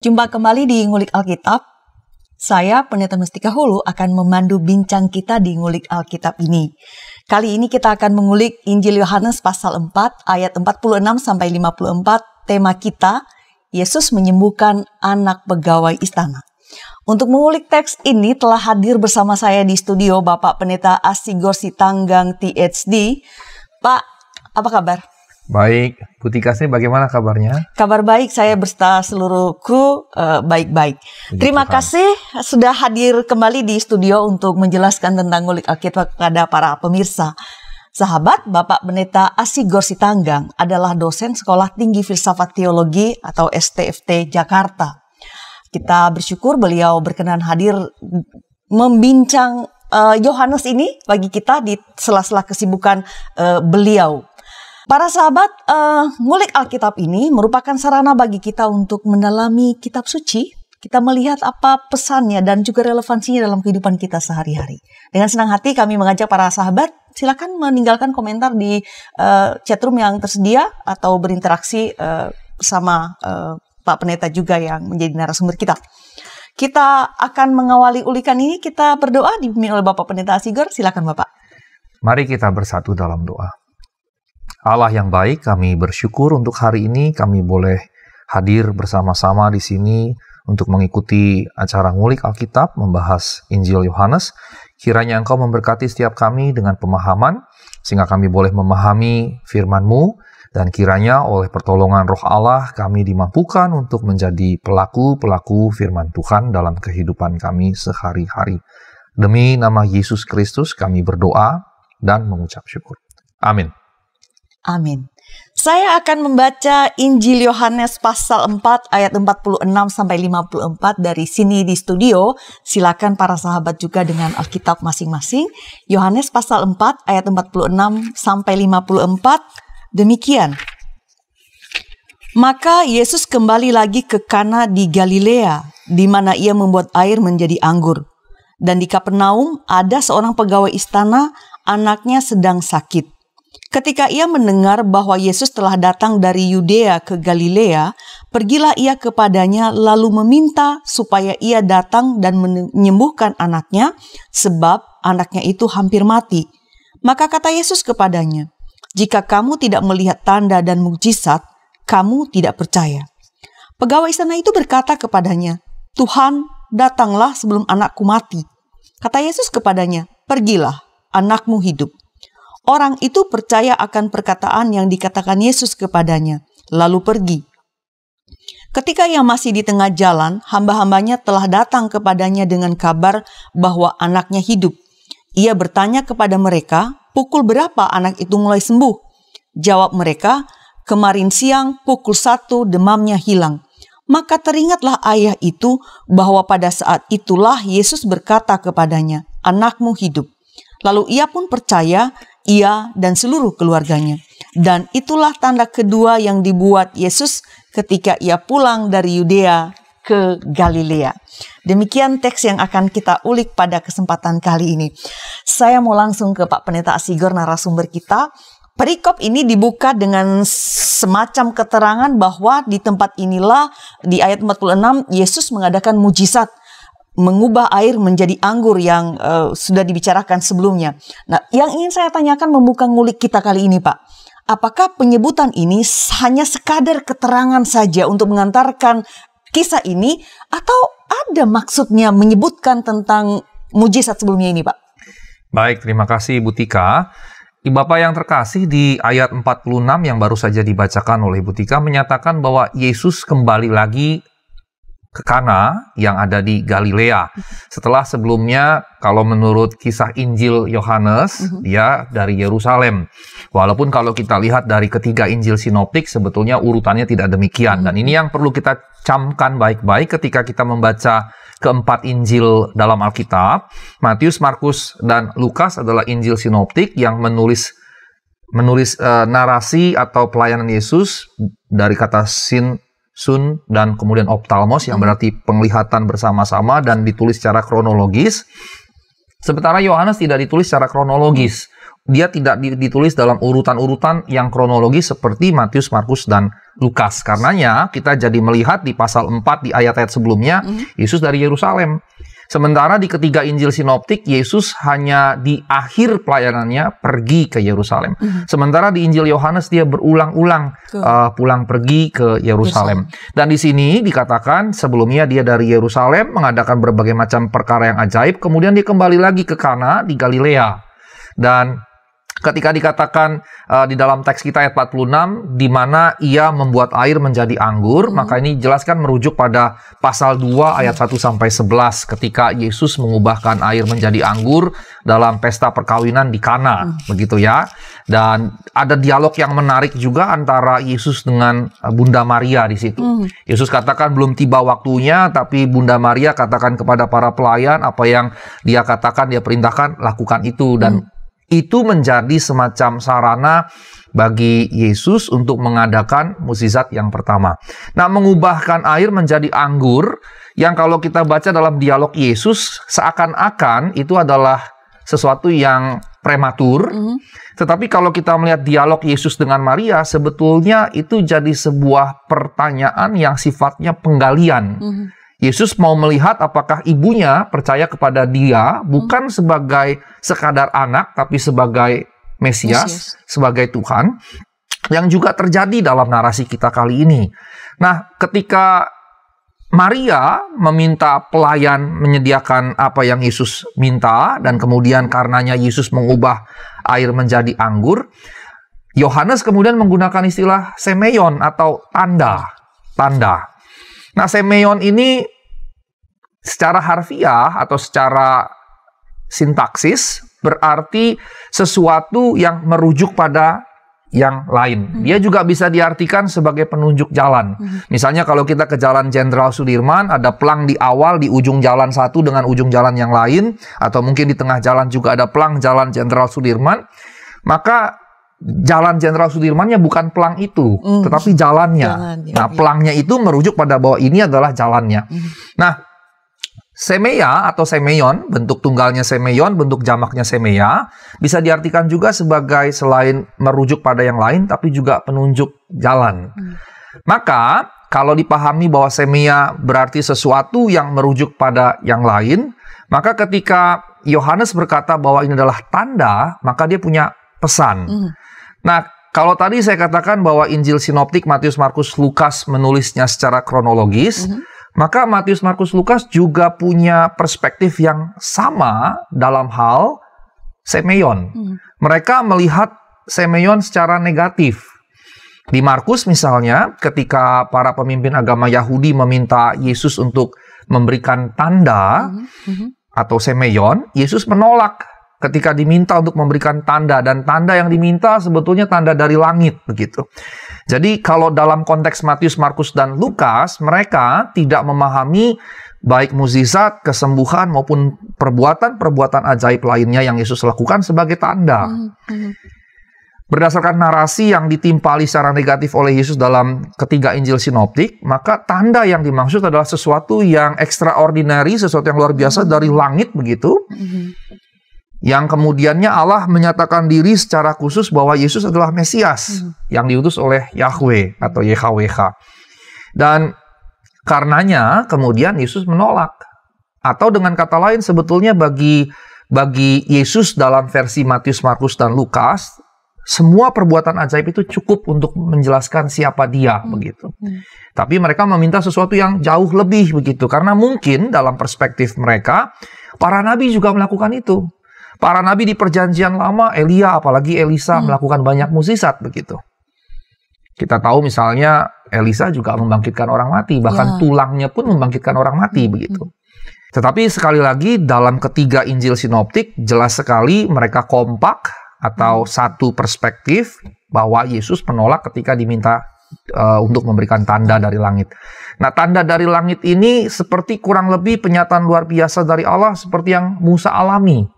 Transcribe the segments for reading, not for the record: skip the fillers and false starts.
Jumpa kembali di Ngulik Alkitab. Saya, Pendeta Mustika Hulu, akan memandu bincang kita di Ngulik Alkitab ini. Kali ini kita akan mengulik Injil Yohanes pasal 4 ayat 46-54. Tema kita, Yesus menyembuhkan anak pegawai istana. Untuk mengulik teks ini telah hadir bersama saya di studio Bapak Pendeta Asigor Sitanggang THD. Pak, apa kabar? Baik, Bu Tika, bagaimana kabarnya? Kabar baik, saya beserta seluruh kru baik-baik. Terima kasih sudah hadir kembali di studio untuk menjelaskan tentang Ngulik Alkitab kepada para pemirsa. Sahabat, Bapak Pendeta Asigor Sitanggang adalah dosen Sekolah Tinggi Filsafat Teologi atau STFT Jakarta. Kita bersyukur beliau berkenan hadir membincang Yohanes ini bagi kita di sela-sela kesibukan beliau. Para sahabat, Ngulik Alkitab ini merupakan sarana bagi kita untuk mendalami kitab suci. Kita melihat apa pesannya dan juga relevansinya dalam kehidupan kita sehari-hari. Dengan senang hati kami mengajak para sahabat, silakan meninggalkan komentar di chatroom yang tersedia atau berinteraksi bersama Pak Pendeta juga yang menjadi narasumber kita. Kita akan mengawali ulikan ini, kita berdoa dipimpin oleh Bapak Pendeta Asigor. Silakan Bapak. Mari kita bersatu dalam doa. Allah yang baik, kami bersyukur untuk hari ini kami boleh hadir bersama-sama di sini untuk mengikuti acara Ngulik Alkitab, membahas Injil Yohanes. Kiranya Engkau memberkati setiap kami dengan pemahaman, sehingga kami boleh memahami firman-Mu, dan kiranya oleh pertolongan Roh Allah kami dimampukan untuk menjadi pelaku-pelaku firman Tuhan dalam kehidupan kami sehari-hari. Demi nama Yesus Kristus kami berdoa dan mengucap syukur. Amin. Amin. Saya akan membaca Injil Yohanes pasal 4 ayat 46-54 dari sini di studio. Silakan para sahabat juga dengan Alkitab masing-masing. Yohanes pasal 4 ayat 46-54 demikian. Maka Yesus kembali lagi ke Kana di Galilea, di mana ia membuat air menjadi anggur. Dan di Kapernaum ada seorang pegawai istana, anaknya sedang sakit. Ketika ia mendengar bahwa Yesus telah datang dari Yudea ke Galilea, pergilah ia kepadanya lalu meminta supaya ia datang dan menyembuhkan anaknya, sebab anaknya itu hampir mati. Maka kata Yesus kepadanya, "Jika kamu tidak melihat tanda dan mukjizat, kamu tidak percaya." Pegawai istana itu berkata kepadanya, "Tuhan, datanglah sebelum anakku mati." Kata Yesus kepadanya, "Pergilah, anakmu hidup." Orang itu percaya akan perkataan yang dikatakan Yesus kepadanya, lalu pergi. Ketika ia masih di tengah jalan, hamba-hambanya telah datang kepadanya dengan kabar bahwa anaknya hidup. Ia bertanya kepada mereka, "Pukul berapa anak itu mulai sembuh?" Jawab mereka, "Kemarin siang pukul 1 demamnya hilang." Maka teringatlah ayah itu bahwa pada saat itulah Yesus berkata kepadanya, "Anakmu hidup." Lalu ia pun percaya, ia dan seluruh keluarganya. Dan itulah tanda kedua yang dibuat Yesus ketika ia pulang dari Yudea ke Galilea. Demikian teks yang akan kita ulik pada kesempatan kali ini. Saya mau langsung ke Pak Pendeta Asigor, narasumber kita. Perikop ini dibuka dengan semacam keterangan bahwa di tempat inilah di ayat 46 Yesus mengadakan mujizat, mengubah air menjadi anggur yang sudah dibicarakan sebelumnya. Nah, yang ingin saya tanyakan membuka ngulik kita kali ini, Pak. Apakah penyebutan ini hanya sekadar keterangan saja untuk mengantarkan kisah ini, atau ada maksudnya menyebutkan tentang mujizat sebelumnya ini, Pak? Baik, terima kasih Bu Tika. Bapak yang terkasih, di ayat 46 yang baru saja dibacakan oleh Bu Tika menyatakan bahwa Yesus kembali lagi ke Kana yang ada di Galilea. Setelah sebelumnya, kalau menurut kisah Injil Yohanes, dia dari Yerusalem. Walaupun kalau kita lihat dari ketiga Injil sinoptik, sebetulnya urutannya tidak demikian. Dan ini yang perlu kita camkan baik-baik ketika kita membaca keempat Injil dalam Alkitab. Matius, Markus, dan Lukas adalah Injil sinoptik yang menulis narasi atau pelayanan Yesus dari kata sun dan kemudian optalmos yang berarti penglihatan bersama-sama dan ditulis secara kronologis. Sementara Yohanes tidak ditulis secara kronologis. dia tidak ditulis dalam urutan-urutan yang kronologis seperti Matius, Markus, dan Lukas. Karenanya kita jadi melihat di pasal 4 di ayat-ayat sebelumnya, Yesus dari Yerusalem. Sementara di ketiga Injil Sinoptik, Yesus hanya di akhir pelayanannya pergi ke Yerusalem. Sementara di Injil Yohanes dia berulang-ulang pulang pergi ke Yerusalem. Dan di sini dikatakan sebelumnya dia dari Yerusalem mengadakan berbagai macam perkara yang ajaib, kemudian dia kembali lagi ke Kana di Galilea. Dan ketika dikatakan di dalam teks kita ayat 46, di mana ia membuat air menjadi anggur, maka ini jelaskan merujuk pada pasal 2 ayat 1-11 ketika Yesus mengubahkan air menjadi anggur dalam pesta perkawinan di Kana, begitu ya. Dan ada dialog yang menarik juga antara Yesus dengan Bunda Maria di situ. Yesus katakan belum tiba waktunya, tapi Bunda Maria katakan kepada para pelayan apa yang dia katakan, dia perintahkan, lakukan itu. Dan itu menjadi semacam sarana bagi Yesus untuk mengadakan mukjizat yang pertama. Nah, mengubahkan air menjadi anggur, yang kalau kita baca dalam dialog Yesus, seakan-akan itu adalah sesuatu yang prematur. Tetapi kalau kita melihat dialog Yesus dengan Maria, sebetulnya itu jadi sebuah pertanyaan yang sifatnya penggalian. Yesus mau melihat apakah ibunya percaya kepada dia bukan sebagai sekadar anak, tapi sebagai Mesias, sebagai Tuhan, yang juga terjadi dalam narasi kita kali ini. Nah, ketika Maria meminta pelayan menyediakan apa yang Yesus minta, dan kemudian karenanya Yesus mengubah air menjadi anggur, Yohanes kemudian menggunakan istilah semeion atau tanda. Nah, semeion ini secara harfiah atau secara sintaksis berarti sesuatu yang merujuk pada yang lain. Dia juga bisa diartikan sebagai penunjuk jalan. Misalnya kalau kita ke Jalan Jenderal Sudirman, ada pelang di awal, di ujung jalan satu dengan ujung jalan yang lain, atau mungkin di tengah jalan juga ada pelang Jalan Jenderal Sudirman, maka Jalan Jenderal Sudirmannya bukan pelang itu, tetapi jalannya. Nah, pelangnya itu merujuk pada bahwa ini adalah jalannya. Nah, semeia atau semeion, bentuk tunggalnya semeion, bentuk jamaknya semeia, bisa diartikan juga sebagai selain merujuk pada yang lain, tapi juga penunjuk jalan. Maka, kalau dipahami bahwa semeia berarti sesuatu yang merujuk pada yang lain, maka ketika Yohanes berkata bahwa ini adalah tanda, maka dia punya pesan. Nah, kalau tadi saya katakan bahwa Injil Sinoptik Matius, Markus, Lukas menulisnya secara kronologis, maka Matius, Markus, Lukas juga punya perspektif yang sama dalam hal semeion. Mereka melihat semeion secara negatif. Di Markus misalnya, ketika para pemimpin agama Yahudi meminta Yesus untuk memberikan tanda atau semeion, Yesus menolak ketika diminta untuk memberikan tanda, dan tanda yang diminta sebetulnya tanda dari langit, begitu. Jadi kalau dalam konteks Matius, Markus, dan Lukas, mereka tidak memahami baik mukjizat, kesembuhan, maupun perbuatan-perbuatan ajaib lainnya yang Yesus lakukan sebagai tanda. Berdasarkan narasi yang ditimpali secara negatif oleh Yesus dalam ketiga Injil Sinoptik, maka tanda yang dimaksud adalah sesuatu yang extraordinary, sesuatu yang luar biasa dari langit, begitu. Yang kemudiannya Allah menyatakan diri secara khusus bahwa Yesus adalah Mesias yang diutus oleh Yahweh atau YHWH. Dan karenanya kemudian Yesus menolak. Atau dengan kata lain, sebetulnya bagi Yesus dalam versi Matius, Markus, dan Lukas, semua perbuatan ajaib itu cukup untuk menjelaskan siapa dia, begitu. Tapi mereka meminta sesuatu yang jauh lebih, begitu. Karena mungkin dalam perspektif mereka, para nabi juga melakukan itu. Para nabi di perjanjian lama, Elia, apalagi Elisa, melakukan banyak mukjizat, begitu. Kita tahu misalnya Elisa juga membangkitkan orang mati, bahkan tulangnya pun membangkitkan orang mati, begitu. Tetapi sekali lagi dalam ketiga Injil Sinoptik, jelas sekali mereka kompak atau satu perspektif bahwa Yesus menolak ketika diminta untuk memberikan tanda dari langit. Nah, tanda dari langit ini seperti kurang lebih penyataan luar biasa dari Allah seperti yang Musa alami.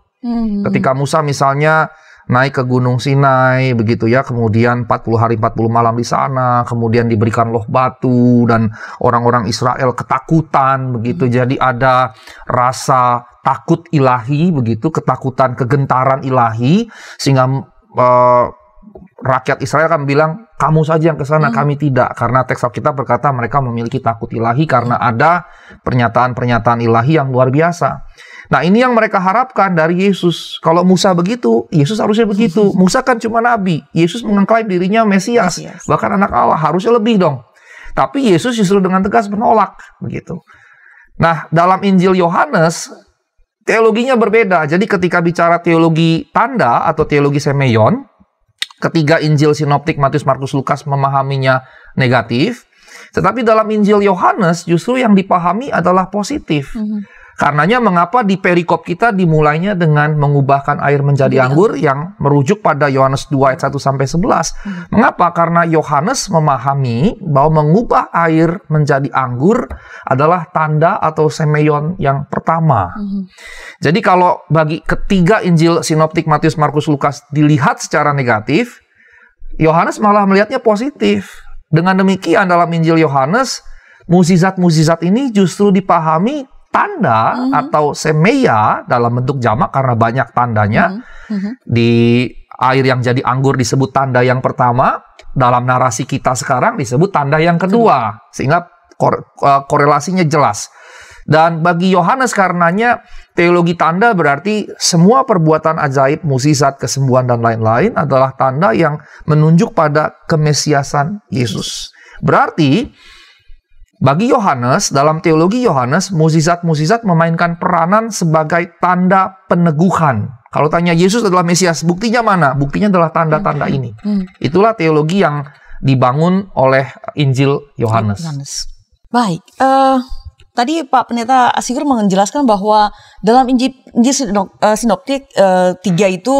Ketika Musa misalnya naik ke Gunung Sinai, begitu ya, kemudian 40 hari 40 malam di sana, kemudian diberikan loh batu, dan orang-orang Israel ketakutan, begitu. Jadi ada rasa takut ilahi begitu, ketakutan, kegentaran ilahi, sehingga rakyat Israel kan bilang, kamu saja yang ke sana, kami tidak. Karena teks Alkitab berkata mereka memiliki takut ilahi karena ada pernyataan-pernyataan ilahi yang luar biasa. Nah, ini yang mereka harapkan dari Yesus. Kalau Musa begitu, Yesus harusnya begitu. Musa kan cuma nabi, Yesus mengklaim dirinya Mesias, bahkan anak Allah, harusnya lebih dong. Tapi Yesus justru dengan tegas menolak begitu. Nah, dalam Injil Yohanes teologinya berbeda. Jadi ketika bicara teologi tanda atau teologi semeion, ketiga Injil sinoptik Matius, Markus, Lukas memahaminya negatif. Tetapi dalam Injil Yohanes justru yang dipahami adalah positif. Karenanya mengapa di perikop kita dimulainya dengan mengubahkan air menjadi anggur yang merujuk pada Yohanes 2 ayat 1-11. Mengapa? Karena Yohanes memahami bahwa mengubah air menjadi anggur adalah tanda atau semeion yang pertama. Jadi kalau bagi ketiga Injil sinoptik Matius, Markus, Lukas dilihat secara negatif, Yohanes malah melihatnya positif. Dengan demikian dalam Injil Yohanes, mukjizat-mukjizat ini justru dipahami tanda atau semeia dalam bentuk jamak karena banyak tandanya. Di air yang jadi anggur disebut tanda yang pertama, dalam narasi kita sekarang disebut tanda yang kedua, sehingga korelasinya jelas. Dan bagi Yohanes karenanya teologi tanda berarti semua perbuatan ajaib, mukjizat, kesembuhan dan lain-lain adalah tanda yang menunjuk pada kemesiasan Yesus. Berarti bagi Yohanes, dalam teologi Yohanes, mukjizat-mukjizat memainkan peranan sebagai tanda peneguhan. Kalau tanya Yesus adalah Mesias, buktinya mana? Buktinya adalah tanda-tanda ini. Itulah teologi yang dibangun oleh Injil Yohanes. Baik, tadi Pak Pendeta Asigur menjelaskan bahwa dalam Injil sinoptik 3 itu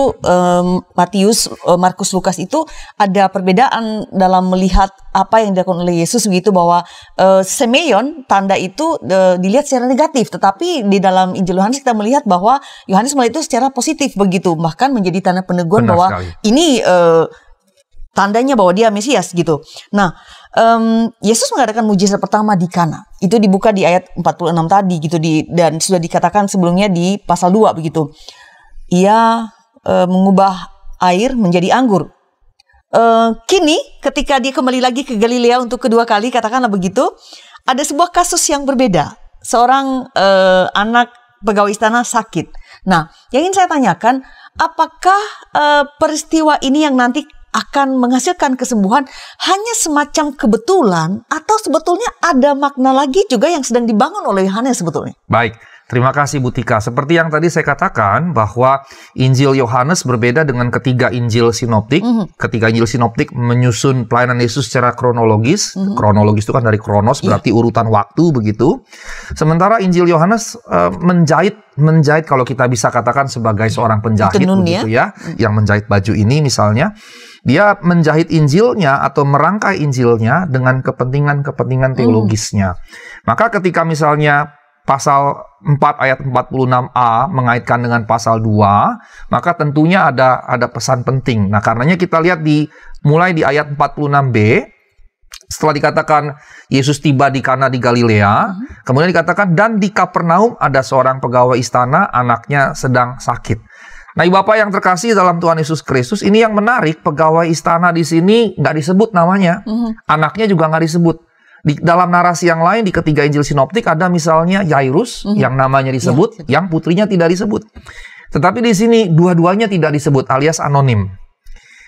Matius, Markus, Lukas itu ada perbedaan dalam melihat apa yang dilakukan oleh Yesus begitu, bahwa semeion tanda itu dilihat secara negatif, tetapi di dalam Injil Yohanes kita melihat bahwa Yohanes melihat itu secara positif begitu, bahkan menjadi tanda peneguhan bahwa ini tandanya bahwa dia Mesias gitu. Nah, Yesus mengadakan mujizat pertama di Kana. Itu dibuka di ayat 46 tadi gitu, dan sudah dikatakan sebelumnya di pasal 2 begitu. Ia mengubah air menjadi anggur. Kini ketika dia kembali lagi ke Galilea untuk kedua kali, katakanlah begitu, ada sebuah kasus yang berbeda. Seorang anak pegawai istana sakit. Nah, yang ingin saya tanyakan, apakah peristiwa ini yang nanti akan menghasilkan kesembuhan hanya semacam kebetulan, atau sebetulnya ada makna lagi juga yang sedang dibangun oleh Yohanes sebetulnya? Baik, terima kasih Bu Tika. Seperti yang tadi saya katakan bahwa Injil Yohanes berbeda dengan ketiga Injil sinoptik. Ketiga Injil sinoptik menyusun pelayanan Yesus secara kronologis. Kronologis itu kan dari kronos, berarti urutan waktu begitu. Sementara Injil Yohanes menjahit kalau kita bisa katakan sebagai seorang penjahit begitu ya, yang menjahit baju ini misalnya. Dia menjahit Injilnya atau merangkai Injilnya dengan kepentingan-kepentingan teologisnya. Maka ketika misalnya pasal 4 ayat 46a mengaitkan dengan pasal 2, maka tentunya ada pesan penting. Nah, karenanya kita lihat mulai di ayat 46b, setelah dikatakan Yesus tiba di Kana di Galilea, kemudian dikatakan, dan di Kapernaum ada seorang pegawai istana, anaknya sedang sakit. Nah, Bapak yang terkasih dalam Tuhan Yesus Kristus, ini yang menarik, pegawai istana di sini nggak disebut namanya, anaknya juga nggak disebut. Di dalam narasi yang lain di ketiga Injil sinoptik ada misalnya Yairus yang namanya disebut, yang putrinya tidak disebut. Tetapi di sini dua-duanya tidak disebut, alias anonim.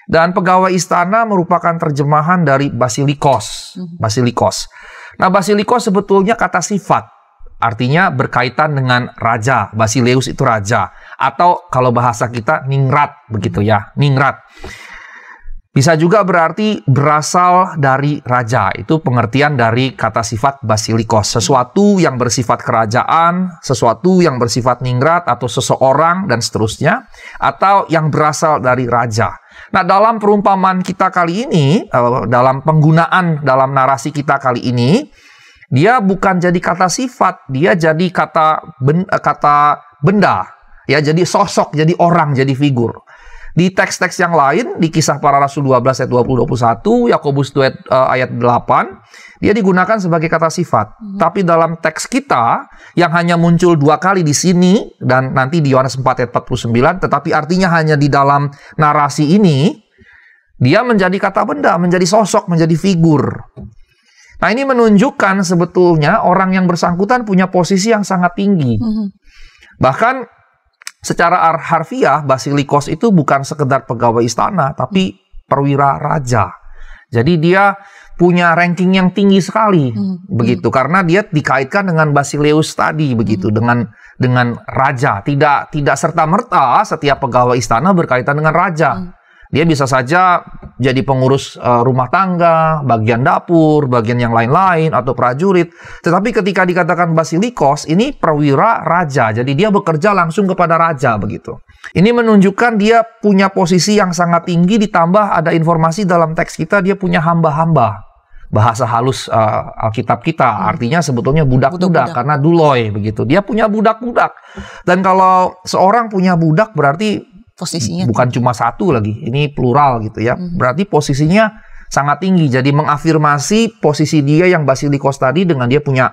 Dan pegawai istana merupakan terjemahan dari basilikos. Nah, basilikos sebetulnya kata sifat. Artinya berkaitan dengan raja. Basileus itu raja. Atau kalau bahasa kita ningrat begitu ya. Ningrat. Bisa juga berarti berasal dari raja. Itu pengertian dari kata sifat basilikos. Sesuatu yang bersifat kerajaan, sesuatu yang bersifat ningrat, atau seseorang dan seterusnya. Atau yang berasal dari raja. Nah, dalam perumpamaan kita kali ini, dalam penggunaan dalam narasi kita kali ini, dia bukan jadi kata sifat, dia jadi kata benda, ya, jadi sosok, jadi orang, jadi figur. Di teks-teks yang lain, di Kisah Para Rasul 12 ayat 20-21, Yakobus 2 ayat 8, dia digunakan sebagai kata sifat. Tapi dalam teks kita, yang hanya muncul 2 kali di sini, dan nanti di Yohanes 4 ayat 49, tetapi artinya hanya di dalam narasi ini, dia menjadi kata benda, menjadi sosok, menjadi figur. Nah, ini menunjukkan sebetulnya orang yang bersangkutan punya posisi yang sangat tinggi. Bahkan secara harfiah, Basilikos itu bukan sekedar pegawai istana, tapi perwira raja. Jadi dia punya ranking yang tinggi sekali, begitu. Karena dia dikaitkan dengan Basileus tadi, begitu, dengan raja. Tidak serta-merta setiap pegawai istana berkaitan dengan raja. Dia bisa saja jadi pengurus rumah tangga, bagian dapur, bagian yang lain-lain, atau prajurit. Tetapi ketika dikatakan Basilikos, ini perwira raja. Jadi dia bekerja langsung kepada raja, begitu. Ini menunjukkan dia punya posisi yang sangat tinggi, ditambah ada informasi dalam teks kita, dia punya hamba-hamba. Bahasa halus Alkitab kita, artinya sebetulnya budak-budak, karena duloi, begitu. Dia punya budak-budak. Dan kalau seorang punya budak, berarti posisinya bukan cuma satu lagi, ini plural gitu ya. Berarti posisinya sangat tinggi. Jadi mengafirmasi posisi dia yang Basilikos tadi dengan dia punya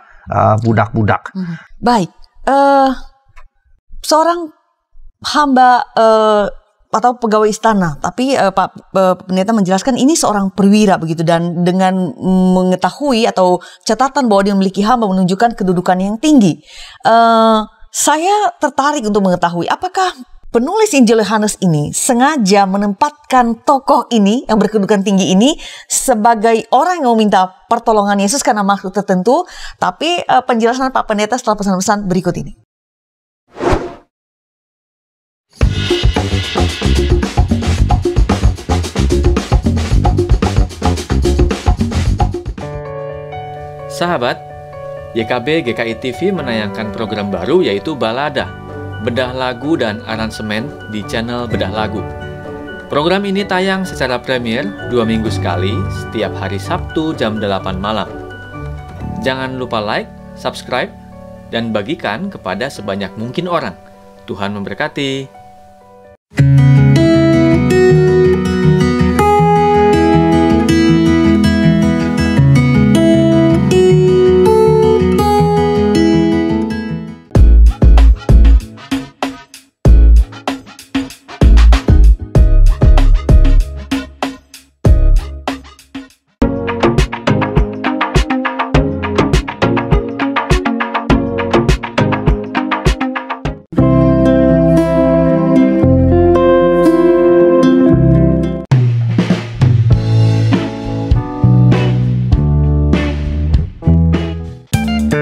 budak-budak. Baik, seorang hamba atau pegawai istana, tapi Pak Pendeta menjelaskan ini seorang perwira begitu, dan dengan mengetahui atau catatan bahwa dia memiliki hamba menunjukkan kedudukan yang tinggi. Saya tertarik untuk mengetahui apakah penulis Injil Yohanes ini sengaja menempatkan tokoh ini yang berkedudukan tinggi ini sebagai orang yang meminta pertolongan Yesus karena maksud tertentu. Tapi penjelasan Pak Pendeta setelah pesan-pesan berikut ini. Sahabat, YKB GKI TV menayangkan program baru yaitu Balada, bedah lagu dan aransemen di channel Bedah Lagu. Program ini tayang secara premier 2 minggu sekali setiap hari Sabtu jam 8 malam. Jangan lupa like, subscribe, dan bagikan kepada sebanyak mungkin orang. Tuhan memberkati.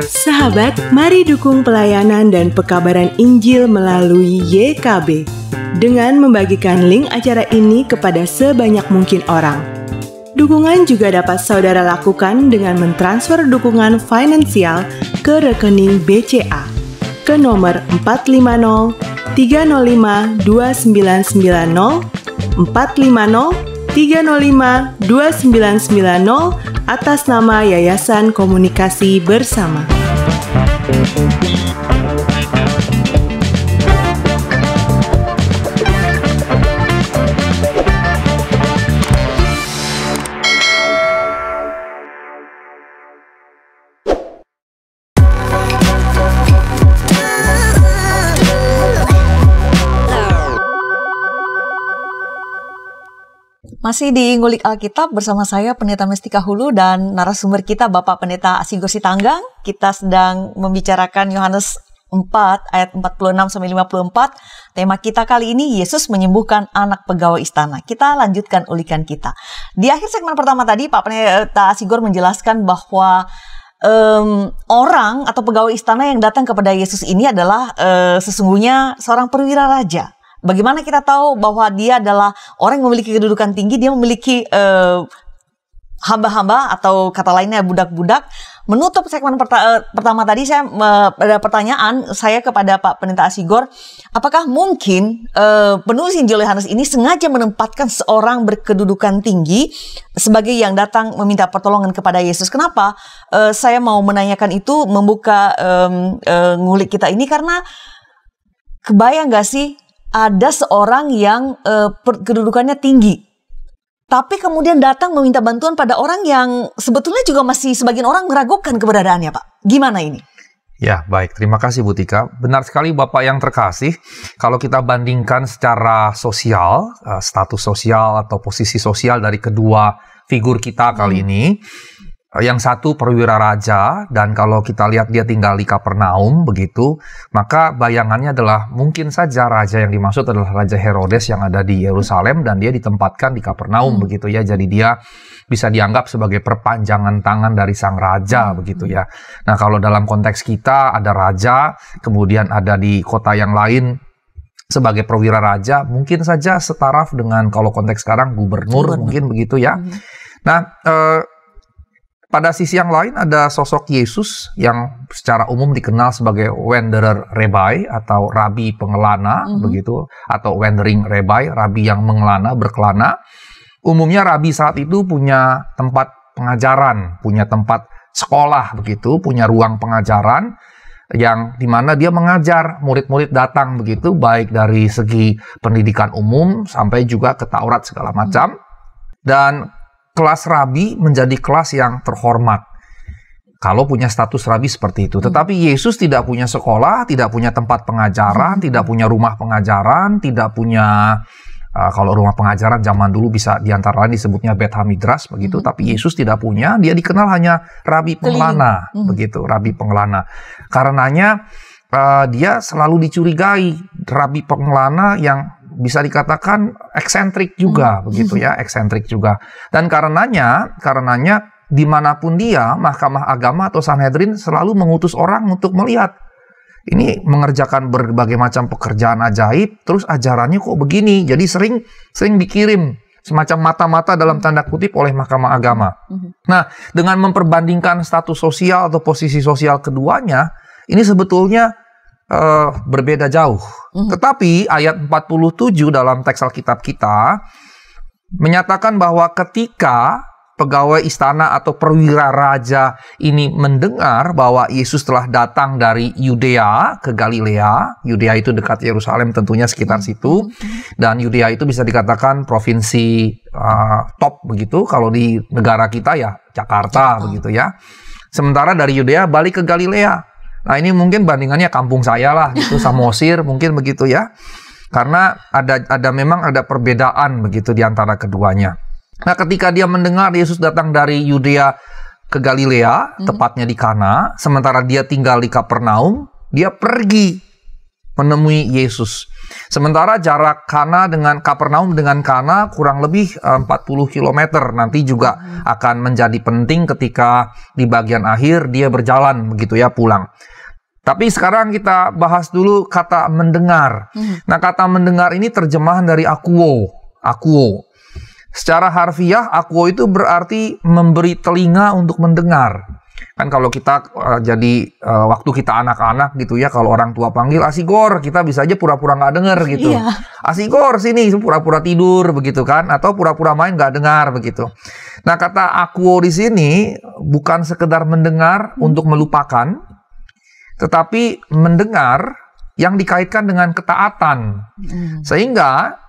Sahabat, mari dukung pelayanan dan pekabaran Injil melalui YKB dengan membagikan link acara ini kepada sebanyak mungkin orang. Dukungan juga dapat saudara lakukan dengan mentransfer dukungan finansial ke rekening BCA ke nomor 450 305 2990 450 305 2990 atas nama Yayasan Komunikasi Bersama. Masih di Ngulik Alkitab bersama saya Pendeta Mestika Hulu dan narasumber kita Bapak Pendeta Asigor Sitanggang. Kita sedang membicarakan Yohanes 4 ayat 46 sampai 54. Tema kita kali ini Yesus menyembuhkan anak pegawai istana. Kita lanjutkan ulikan kita. Di akhir segmen pertama tadi Pak Pendeta Asigor menjelaskan bahwa orang atau pegawai istana yang datang kepada Yesus ini adalah sesungguhnya seorang perwira raja. Bagaimana kita tahu bahwa dia adalah orang yang memiliki kedudukan tinggi, dia memiliki hamba-hamba atau kata lainnya budak-budak. Menutup segmen pertama tadi saya ada pertanyaan saya kepada Pak Pendeta Asigor, apakah mungkin penulis Injil Yohanes ini sengaja menempatkan seorang berkedudukan tinggi sebagai yang datang meminta pertolongan kepada Yesus? Kenapa saya mau menanyakan itu, membuka ngulik kita ini, karena kebayang gak sih ada seorang yang kedudukannya tinggi, tapi kemudian datang meminta bantuan pada orang yang sebetulnya juga masih sebagian orang meragukan keberadaannya, Pak. Gimana ini? Ya, baik. Terima kasih, Bu Tika. Benar sekali, Bapak yang terkasih. Kalau kita bandingkan secara sosial, status sosial atau posisi sosial dari kedua figur kita kali ini, yang satu perwira raja, dan kalau kita lihat dia tinggal di Kapernaum, begitu, maka bayangannya adalah mungkin saja raja yang dimaksud adalah Raja Herodes yang ada di Yerusalem, dan dia ditempatkan di Kapernaum, begitu ya. Jadi dia bisa dianggap sebagai perpanjangan tangan dari sang raja, begitu ya. Nah, kalau dalam konteks kita ada raja, kemudian ada di kota yang lain sebagai perwira raja, mungkin saja setaraf dengan kalau konteks sekarang gubernur. Mungkin begitu ya. Nah, pada sisi yang lain ada sosok Yesus yang secara umum dikenal sebagai wanderer rabbi atau rabi pengelana, begitu, atau wandering rabbi, rabi yang mengelana, berkelana. Umumnya rabi saat itu punya tempat pengajaran, punya tempat sekolah, begitu, punya ruang pengajaran yang dimana dia mengajar, murid-murid datang, begitu, baik dari segi pendidikan umum sampai juga ke Taurat segala macam. Dan kelas rabi menjadi kelas yang terhormat kalau punya status rabi seperti itu. Tetapi Yesus tidak punya sekolah, tidak punya tempat pengajaran, tidak punya rumah pengajaran, tidak punya kalau rumah pengajaran zaman dulu bisa diantara lain disebutnya Bet Hamidrash, begitu. Tapi Yesus tidak punya, dia dikenal hanya rabi pengelana, begitu, rabi pengelana. Karenanya dia selalu dicurigai rabi pengelana yang bisa dikatakan eksentrik juga, begitu ya, eksentrik juga. Dan karenanya dimanapun dia, Mahkamah Agama atau Sanhedrin selalu mengutus orang untuk melihat. Ini mengerjakan berbagai macam pekerjaan ajaib, terus ajarannya kok begini. Jadi sering dikirim semacam mata-mata dalam tanda kutip oleh Mahkamah Agama. Nah, dengan memperbandingkan status sosial atau posisi sosial keduanya, ini sebetulnya berbeda jauh. Tetapi ayat 47 dalam teks Alkitab kita menyatakan bahwa ketika pegawai istana atau perwira raja ini mendengar bahwa Yesus telah datang dari Yudea ke Galilea. Yudea itu dekat Yerusalem, tentunya sekitar situ. Dan Yudea itu bisa dikatakan provinsi top, begitu. Kalau di negara kita ya Jakarta, begitu ya. Sementara dari Yudea balik ke Galilea. Nah, ini mungkin bandingannya kampung saya lah, gitu, Samosir, mungkin begitu ya. Karena memang ada perbedaan begitu di antara keduanya. Nah, ketika dia mendengar Yesus datang dari Yudea ke Galilea, tepatnya di Kana, sementara dia tinggal di Kapernaum, dia pergi menemui Yesus. Sementara jarak Kana dengan Kapernaum dengan Kana kurang lebih 40 km. Nanti juga akan menjadi penting ketika di bagian akhir dia berjalan begitu ya, pulang. Tapi sekarang kita bahas dulu kata mendengar. Nah, kata mendengar ini terjemahan dari akuo. Secara harfiah, akuo itu berarti memberi telinga untuk mendengar. Kan kalau kita waktu kita anak-anak gitu ya, kalau orang tua panggil Asigor, kita bisa aja pura-pura nggak dengar gitu. Iya. Asigor sini, pura-pura tidur begitu kan, atau pura-pura main nggak dengar begitu. Nah, kata akuo di sini bukan sekedar mendengar untuk melupakan, tetapi mendengar yang dikaitkan dengan ketaatan. Sehingga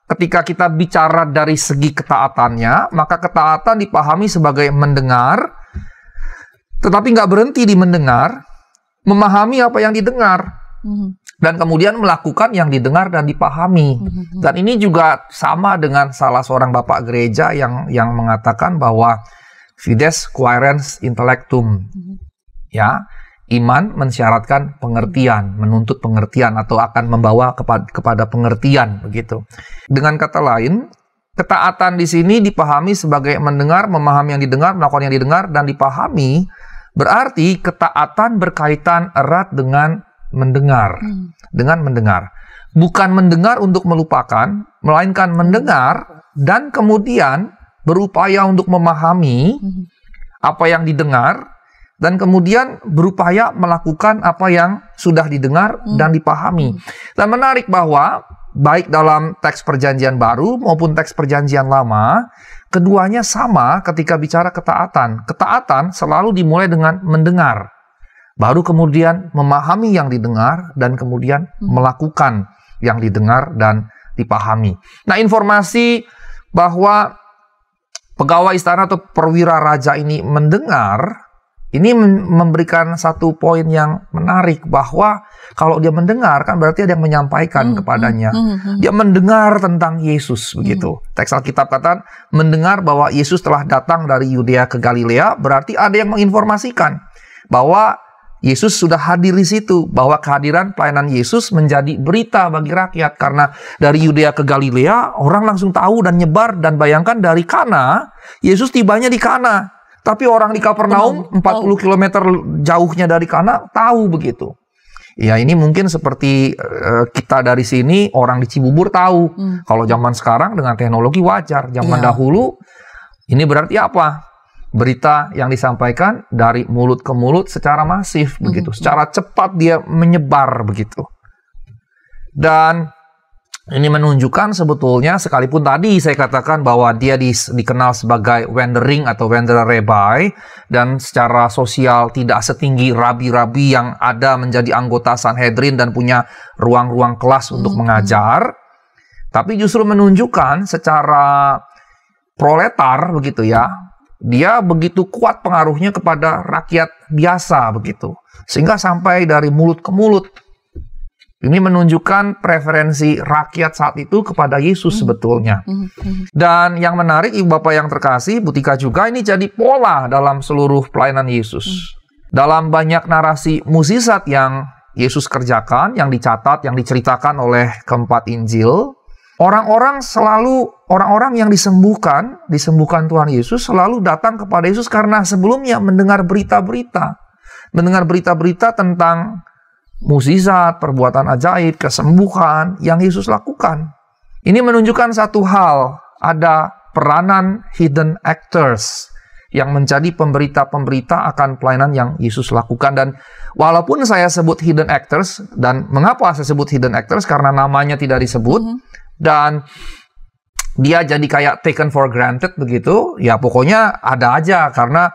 ketika kita bicara dari segi ketaatannya, maka ketaatan dipahami sebagai mendengar, tetapi nggak berhenti di mendengar, memahami apa yang didengar, dan kemudian melakukan yang didengar dan dipahami. Dan ini juga sama dengan salah seorang bapak gereja yang mengatakan bahwa fides quaerens intellectum, ya, iman mensyaratkan pengertian, menuntut pengertian atau akan membawa kepada pengertian begitu. Dengan kata lain, ketaatan di sini dipahami sebagai mendengar, memahami yang didengar, melakukan yang didengar dan dipahami. Berarti ketaatan berkaitan erat dengan mendengar. Dengan mendengar. Bukan mendengar untuk melupakan, melainkan mendengar dan kemudian berupaya untuk memahami apa yang didengar, dan kemudian berupaya melakukan apa yang sudah didengar dan dipahami. Dan menarik bahwa baik dalam teks Perjanjian Baru maupun teks Perjanjian Lama, keduanya sama ketika bicara ketaatan. Ketaatan selalu dimulai dengan mendengar, baru kemudian memahami yang didengar dan kemudian melakukan yang didengar dan dipahami. Nah, informasi bahwa pegawai istana atau perwira raja ini mendengar, ini memberikan satu poin yang menarik, bahwa kalau dia mendengar kan berarti ada yang menyampaikan kepadanya. Dia mendengar tentang Yesus begitu. Teks Alkitab kata mendengar bahwa Yesus telah datang dari Yudea ke Galilea, berarti ada yang menginformasikan bahwa Yesus sudah hadir di situ, bahwa kehadiran pelayanan Yesus menjadi berita bagi rakyat. Karena dari Yudea ke Galilea, orang langsung tahu dan nyebar. Dan bayangkan dari Kana, Yesus tibanya di Kana. Tapi orang di Kapernaum 40 km jauhnya dari Kana tahu begitu. Ya, ini mungkin seperti kita dari sini, orang di Cibubur tahu. Kalau zaman sekarang dengan teknologi wajar. Zaman dahulu, ini berarti apa? Berita yang disampaikan dari mulut ke mulut secara masif begitu. Secara cepat dia menyebar begitu. Dan ini menunjukkan sebetulnya, sekalipun tadi saya katakan bahwa dia dikenal sebagai wandering atau wanderer rabbi, dan secara sosial tidak setinggi rabi-rabi yang ada menjadi anggota Sanhedrin dan punya ruang-ruang kelas untuk mengajar, tapi justru menunjukkan secara proletar begitu ya, dia begitu kuat pengaruhnya kepada rakyat biasa begitu, sehingga sampai dari mulut ke mulut. Ini menunjukkan preferensi rakyat saat itu kepada Yesus sebetulnya. Dan yang menarik, Ibu Bapak yang terkasih, Butika juga, ini jadi pola dalam seluruh pelayanan Yesus. Dalam banyak narasi mukjizat yang Yesus kerjakan, yang dicatat, yang diceritakan oleh keempat Injil, orang-orang yang disembuhkan Tuhan Yesus selalu datang kepada Yesus karena sebelumnya mendengar berita-berita tentang mukjizat, perbuatan ajaib, kesembuhan yang Yesus lakukan. Ini menunjukkan satu hal, ada peranan hidden actors yang menjadi pemberita-pemberita akan pelayanan yang Yesus lakukan. Dan walaupun saya sebut hidden actors, dan mengapa saya sebut hidden actors? Karena namanya tidak disebut, dan dia jadi kayak taken for granted begitu, ya pokoknya ada aja, karena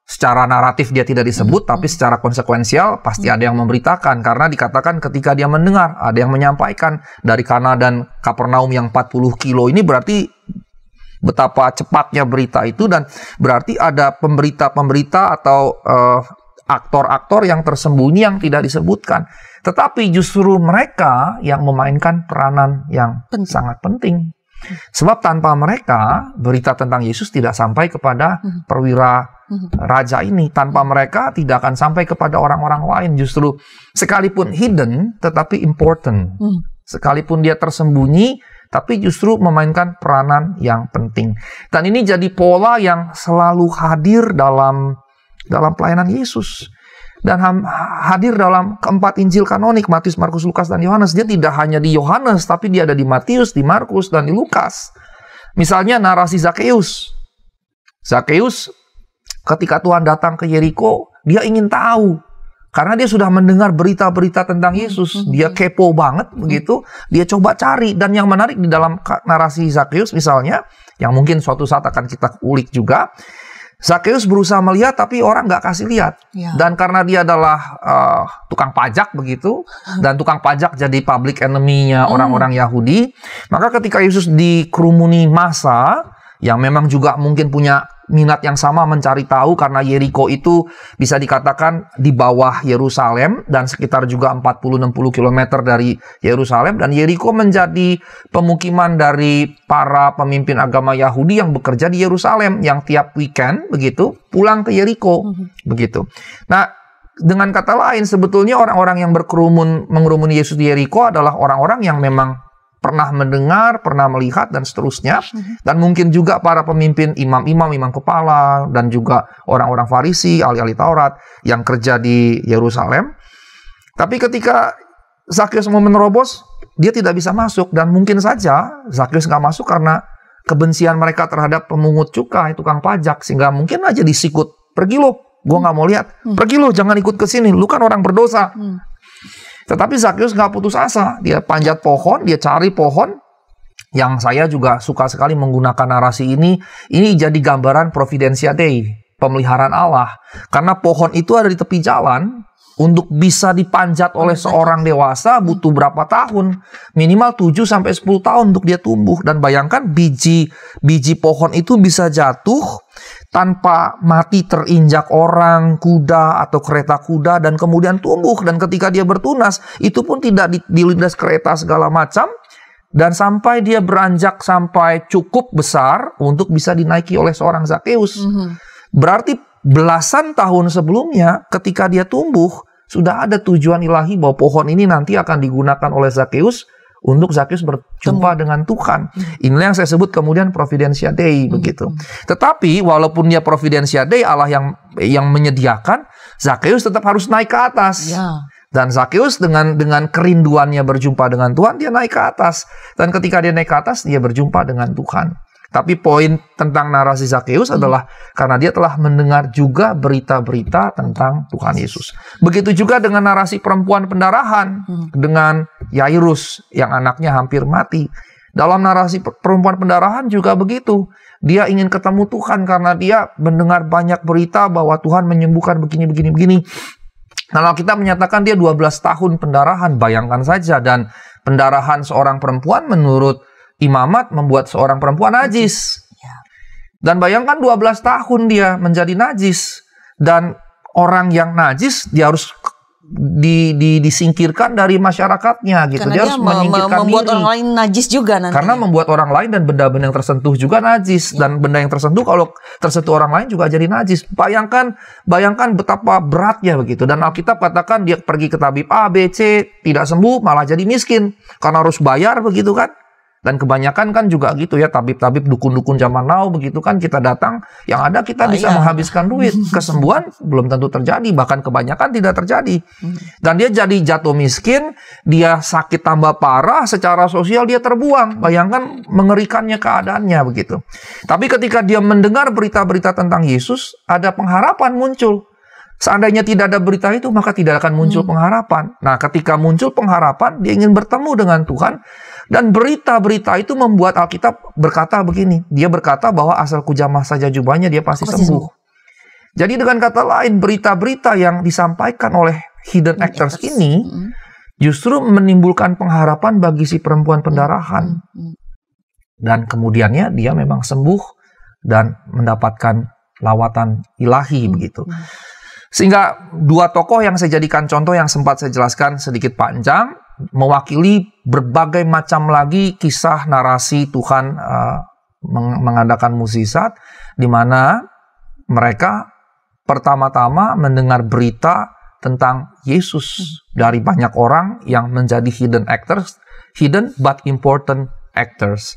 secara naratif dia tidak disebut, tapi secara konsekuensial pasti ada yang memberitakan. Karena dikatakan ketika dia mendengar, ada yang menyampaikan. Dari Kana dan Kapernaum yang 40 kilo ini berarti betapa cepatnya berita itu. Dan berarti ada pemberita-pemberita atau aktor-aktor yang tersembunyi yang tidak disebutkan. Tetapi justru mereka yang memainkan peranan yang sangat penting. Sebab tanpa mereka, berita tentang Yesus tidak sampai kepada perwira raja ini. Tanpa mereka tidak akan sampai kepada orang-orang lain. Justru sekalipun hidden, tetapi important. Sekalipun dia tersembunyi, tapi justru memainkan peranan yang penting. Dan ini jadi pola yang selalu hadir dalam pelayanan Yesus. Dan hadir dalam keempat Injil kanonik, Matius, Markus, Lukas, dan Yohanes. Dia tidak hanya di Yohanes, tapi dia ada di Matius, di Markus, dan di Lukas. Misalnya narasi Zakeus. Zakeus, ketika Tuhan datang ke Yeriko, dia ingin tahu. Karena dia sudah mendengar berita-berita tentang Yesus. Dia kepo banget begitu. Dia coba cari. Dan yang menarik di dalam narasi Zakeus misalnya, yang mungkin suatu saat akan kita ulik juga, Zakeus berusaha melihat tapi orang nggak kasih lihat. Dan karena dia adalah tukang pajak begitu, dan tukang pajak jadi public enemy-nya orang-orang Yahudi, maka ketika Yesus dikerumuni massa yang memang juga mungkin punya minat yang sama mencari tahu, karena Yeriko itu bisa dikatakan di bawah Yerusalem dan sekitar juga 40-60 km dari Yerusalem, dan Yeriko menjadi pemukiman dari para pemimpin agama Yahudi yang bekerja di Yerusalem, yang tiap weekend begitu pulang ke Yeriko begitu. Nah, dengan kata lain sebetulnya orang-orang yang mengerumuni Yesus di Yeriko adalah orang-orang yang memang pernah mendengar, pernah melihat, dan seterusnya. Dan mungkin juga para pemimpin, imam kepala, dan juga orang-orang Farisi, ahli-ahli Taurat yang kerja di Yerusalem. Tapi ketika Zakeus mau menerobos, dia tidak bisa masuk. Dan mungkin saja Zakeus nggak masuk karena kebencian mereka terhadap pemungut cukai, tukang pajak. Sehingga mungkin aja disikut, pergi lo, gue nggak mau lihat. Pergi lo, jangan ikut ke sini, lu kan orang berdosa. Tetapi Zakeus nggak putus asa. Dia panjat pohon, dia cari pohon. Yang saya juga suka sekali menggunakan narasi ini. Ini jadi gambaran Providentia Dei, pemeliharaan Allah. Karena pohon itu ada di tepi jalan, untuk bisa dipanjat oleh seorang dewasa butuh berapa tahun? Minimal 7-10 tahun untuk dia tumbuh. Dan bayangkan biji pohon itu bisa jatuh tanpa mati terinjak orang, kuda atau kereta kuda, dan kemudian tumbuh. Dan ketika dia bertunas, itu pun tidak dilindas kereta segala macam. Dan sampai dia beranjak sampai cukup besar untuk bisa dinaiki oleh seorang Zakeus. Berarti belasan tahun sebelumnya ketika dia tumbuh, sudah ada tujuan ilahi bahwa pohon ini nanti akan digunakan oleh Zakeus untuk Zakeus berjumpa dengan Tuhan. Inilah yang saya sebut kemudian Providentia Dei begitu. Tetapi walaupun dia Providentia Dei, Allah yang menyediakan, Zakeus tetap harus naik ke atas. Dan Zakeus dengan kerinduannya berjumpa dengan Tuhan, dia naik ke atas. Dan ketika dia naik ke atas, dia berjumpa dengan Tuhan. Tapi poin tentang narasi Zakeus adalah karena dia telah mendengar juga berita-berita tentang Tuhan Yesus. Begitu juga dengan narasi perempuan pendarahan, dengan Yairus yang anaknya hampir mati. Dalam narasi perempuan pendarahan juga begitu. Dia ingin ketemu Tuhan karena dia mendengar banyak berita bahwa Tuhan menyembuhkan begini. Nah, kita menyatakan dia 12 tahun pendarahan, bayangkan saja. Dan pendarahan seorang perempuan menurut imamat membuat seorang perempuan najis. Dan bayangkan 12 tahun dia menjadi najis. Dan orang yang najis dia harus disingkirkan dari masyarakatnya gitu. Karena dia harus menyingkirkan membuat diri. orang lain najis juga nanti. Karena membuat orang lain dan benda-benda yang tersentuh juga najis. Dan benda yang tersentuh kalau tersentuh orang lain juga jadi najis. Bayangkan betapa beratnya begitu. Dan Alkitab katakan dia pergi ke tabib A, B, C, tidak sembuh, malah jadi miskin. Karena harus bayar begitu kan. Dan kebanyakan kan juga gitu ya, tabib-tabib dukun-dukun zaman now begitu kan, kita datang, yang ada kita bisa menghabiskan duit. Kesembuhan belum tentu terjadi, bahkan kebanyakan tidak terjadi. Dan dia jadi jatuh miskin, dia sakit tambah parah, secara sosial dia terbuang. Bayangkan mengerikannya keadaannya begitu. Tapi ketika dia mendengar berita-berita tentang Yesus, ada pengharapan muncul. Seandainya tidak ada berita itu, maka tidak akan muncul pengharapan. Nah, ketika muncul pengharapan, dia ingin bertemu dengan Tuhan. Dan berita-berita itu membuat Alkitab berkata begini. Dia berkata bahwa asal kujamah saja jubahnya, dia pasti sembuh. Jadi dengan kata lain, berita-berita yang disampaikan oleh hidden actors ini justru menimbulkan pengharapan bagi si perempuan pendarahan. Dan kemudiannya dia memang sembuh dan mendapatkan lawatan ilahi begitu. Sehingga dua tokoh yang saya jadikan contoh yang sempat saya jelaskan sedikit panjang, mewakili berbagai macam lagi kisah narasi Tuhan mengadakan mukjizat, di mana mereka pertama-tama mendengar berita tentang Yesus dari banyak orang yang menjadi hidden actors, hidden but important actors.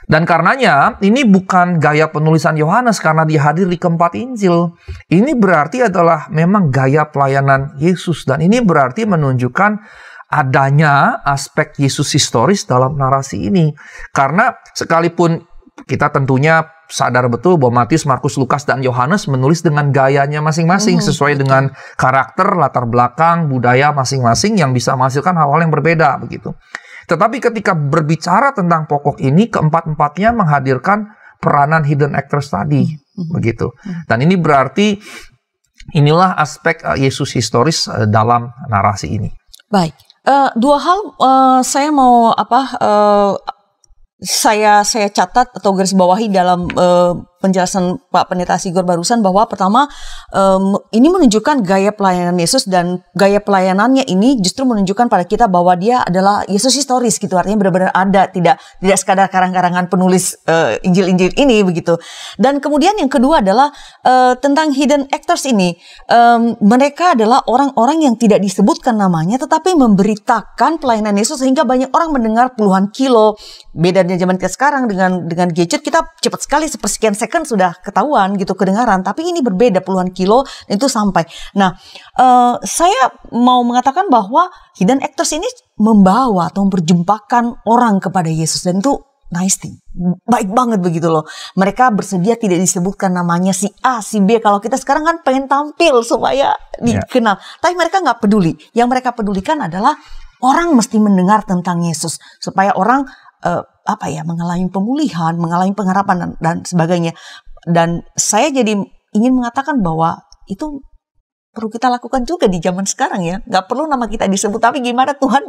Dan karenanya ini bukan gaya penulisan Yohanes karena dia hadir di keempat Injil. Ini berarti adalah memang gaya pelayanan Yesus, dan ini berarti menunjukkan adanya aspek Yesus historis dalam narasi ini. Karena sekalipun kita tentunya sadar betul bahwa Matius, Markus, Lukas, dan Yohanes menulis dengan gayanya masing-masing sesuai dengan karakter, latar belakang, budaya masing-masing yang bisa menghasilkan hal-hal yang berbeda begitu. Tetapi ketika berbicara tentang pokok ini, keempat-empatnya menghadirkan peranan hidden actors tadi begitu. Dan ini berarti inilah aspek Yesus historis dalam narasi ini. Baik. Dua hal saya mau saya catat atau garis bawahi dalam penjelasan Pak Pendeta Sigor barusan, bahwa pertama ini menunjukkan gaya pelayanan Yesus, dan gaya pelayanannya ini justru menunjukkan pada kita bahwa dia adalah Yesus historis gitu, artinya benar-benar ada, tidak sekadar karang-karangan penulis Injil-Injil ini begitu. Dan kemudian yang kedua adalah tentang hidden actors ini, mereka adalah orang-orang yang tidak disebutkan namanya tetapi memberitakan pelayanan Yesus sehingga banyak orang mendengar puluhan kilo. Bedanya zaman kita sekarang dengan gadget, kita cepat sekali sepersekian second sudah ketahuan gitu kedengaran, tapi ini berbeda, puluhan kilo itu sampai. Nah, saya mau mengatakan bahwa hidden actors ini membawa atau memperjumpakan orang kepada Yesus, dan itu nice thing, baik banget begitu loh. Mereka bersedia tidak disebutkan namanya, si A, si B. Kalau kita sekarang kan pengen tampil supaya dikenal, tapi mereka nggak peduli. Yang mereka pedulikan adalah orang mesti mendengar tentang Yesus supaya orang mengalami pemulihan, mengalami pengharapan dan sebagainya. Dan saya jadi ingin mengatakan bahwa itu perlu kita lakukan juga di zaman sekarang ya. Nggak perlu nama kita disebut, tapi gimana Tuhan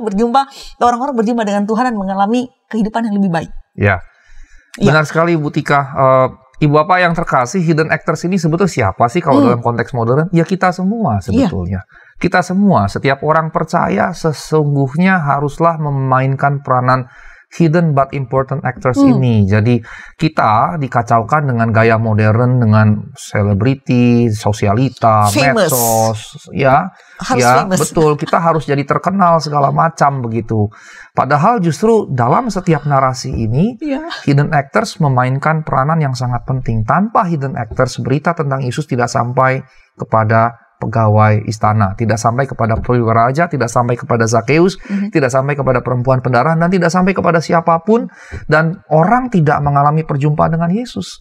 orang-orang berjumpa dengan Tuhan dan mengalami kehidupan yang lebih baik. Ya, benar sekali Bu Tika. Ibu Bapak yang terkasih, hidden actors ini sebetulnya siapa sih kalau dalam konteks modern? Ya kita semua sebetulnya. Kita semua, setiap orang percaya sesungguhnya haruslah memainkan peranan hidden but important actors ini. Jadi kita dikacaukan dengan gaya modern, dengan selebriti, sosialita, Famous. medsos, ya, Harus ya famous. betul. Kita harus jadi terkenal segala macam begitu. Padahal justru dalam setiap narasi ini, hidden actors memainkan peranan yang sangat penting. Tanpa hidden actors, berita tentang Yesus tidak sampai kepada pegawai istana, tidak sampai kepada perwira raja, tidak sampai kepada Zakeus, tidak sampai kepada perempuan pendarahan, dan tidak sampai kepada siapapun, dan orang tidak mengalami perjumpaan dengan Yesus.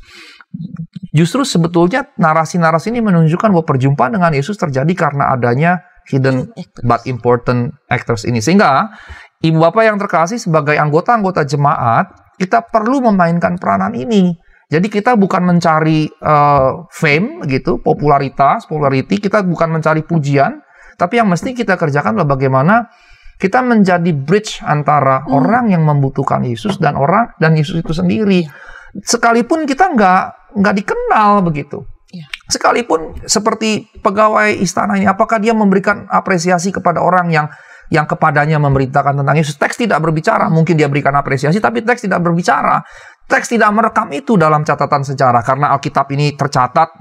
Justru sebetulnya narasi-narasi ini menunjukkan bahwa perjumpaan dengan Yesus terjadi karena adanya hidden but important actors ini. Sehingga Ibu Bapak yang terkasih, sebagai anggota-anggota jemaat, kita perlu memainkan peranan ini. Jadi kita bukan mencari fame gitu, popularity, kita bukan mencari pujian, tapi yang mesti kita kerjakan adalah bagaimana kita menjadi bridge antara orang yang membutuhkan Yesus dan Yesus itu sendiri. Sekalipun kita nggak dikenal begitu. Sekalipun seperti pegawai istana ini, apakah dia memberikan apresiasi kepada orang yang kepadanya memberitakan tentang Yesus? Teks tidak berbicara, mungkin dia berikan apresiasi, tapi teks tidak berbicara. Teks tidak merekam itu dalam catatan sejarah, karena Alkitab ini tercatat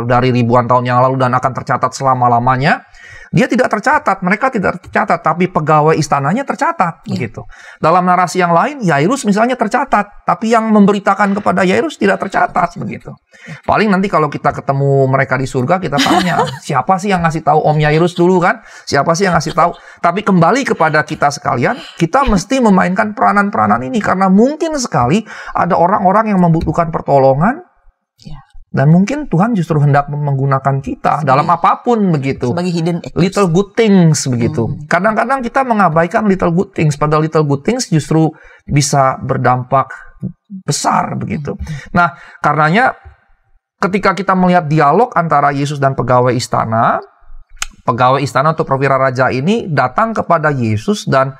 dari ribuan tahun yang lalu dan akan tercatat selama-lamanya. Dia tidak tercatat, mereka tidak tercatat, tapi pegawai istananya tercatat, begitu. Dalam narasi yang lain, Yairus misalnya tercatat, tapi yang memberitakan kepada Yairus tidak tercatat, begitu. Paling nanti kalau kita ketemu mereka di surga, kita tanya, siapa sih yang ngasih tahu Om Yairus dulu kan? Siapa sih yang ngasih tahu? Tapi kembali kepada kita sekalian, kita mesti memainkan peranan-peranan ini, karena mungkin sekali ada orang-orang yang membutuhkan pertolongan, dan mungkin Tuhan justru hendak menggunakan kita dalam apapun begitu. Sebagai hidden actors. Little good things begitu. Kadang-kadang kita mengabaikan little good things, padahal little good things justru bisa berdampak besar begitu. Nah, karenanya ketika kita melihat dialog antara Yesus dan pegawai istana atau perwira raja ini datang kepada Yesus dan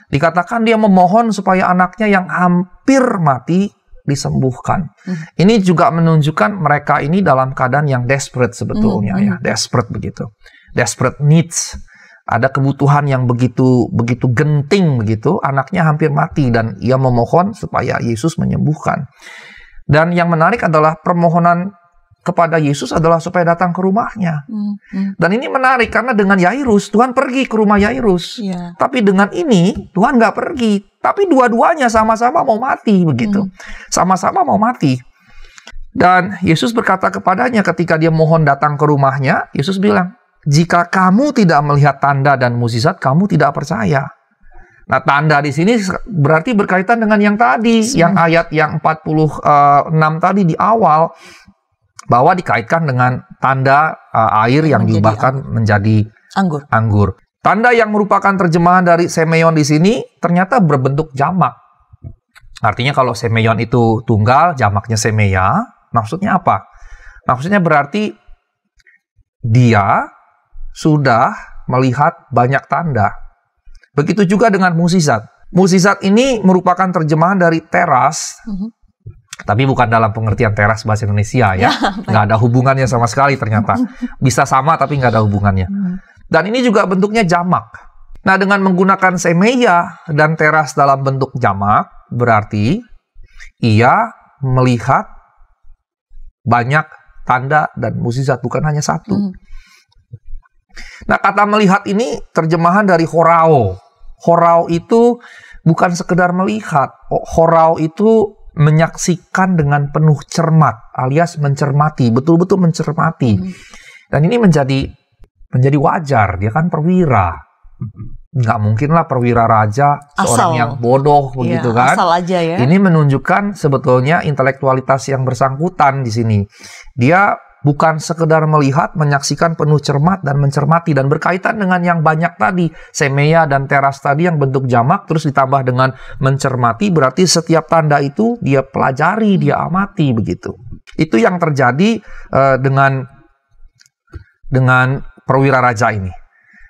dikatakan dia memohon supaya anaknya yang hampir mati disembuhkan. Ini juga menunjukkan mereka ini dalam keadaan yang desperate sebetulnya, ya, desperate begitu, desperate needs. Ada kebutuhan yang begitu genting begitu, anaknya hampir mati dan ia memohon supaya Yesus menyembuhkan. Dan yang menarik adalah permohonan kepada Yesus adalah supaya datang ke rumahnya. Dan ini menarik karena dengan Yairus, Tuhan pergi ke rumah Yairus. Tapi dengan ini, Tuhan nggak pergi. Tapi dua-duanya sama-sama mau mati begitu. Sama-sama mau mati. Dan Yesus berkata kepadanya ketika dia mohon datang ke rumahnya, Yesus bilang, jika kamu tidak melihat tanda dan mukjizat, kamu tidak percaya. Nah, tanda di sini berarti berkaitan dengan yang tadi, yang ayat yang 46 tadi di awal, bahwa dikaitkan dengan tanda air yang diubahkan menjadi anggur. Tanda yang merupakan terjemahan dari semeion di sini ternyata berbentuk jamak. Artinya kalau semeion itu tunggal, jamaknya semeia, maksudnya apa? Maksudnya berarti dia sudah melihat banyak tanda. Begitu juga dengan mukjizat. Mukjizat ini merupakan terjemahan dari teras, tapi bukan dalam pengertian teras bahasa Indonesia ya. Nggak ada hubungannya sama sekali ternyata. Bisa sama tapi nggak ada hubungannya. Dan ini juga bentuknya jamak. Nah, dengan menggunakan semeia dan teras dalam bentuk jamak, berarti ia melihat banyak tanda dan mukjizat, bukan hanya satu. Nah, kata melihat ini terjemahan dari horao. Horao itu bukan sekedar melihat. Horao itu menyaksikan dengan penuh cermat, alias mencermati, betul-betul mencermati. Dan ini menjadi wajar, dia kan perwira. Nggak mungkin lah perwira raja seorang yang bodoh begitu kan. Asal aja ya. Ini menunjukkan sebetulnya intelektualitas yang bersangkutan di sini. Dia bukan sekedar melihat, menyaksikan penuh cermat dan mencermati, dan berkaitan dengan yang banyak tadi, semeia dan teras tadi yang bentuk jamak, terus ditambah dengan mencermati, berarti setiap tanda itu dia pelajari, dia amati begitu. Itu yang terjadi dengan perwira raja ini.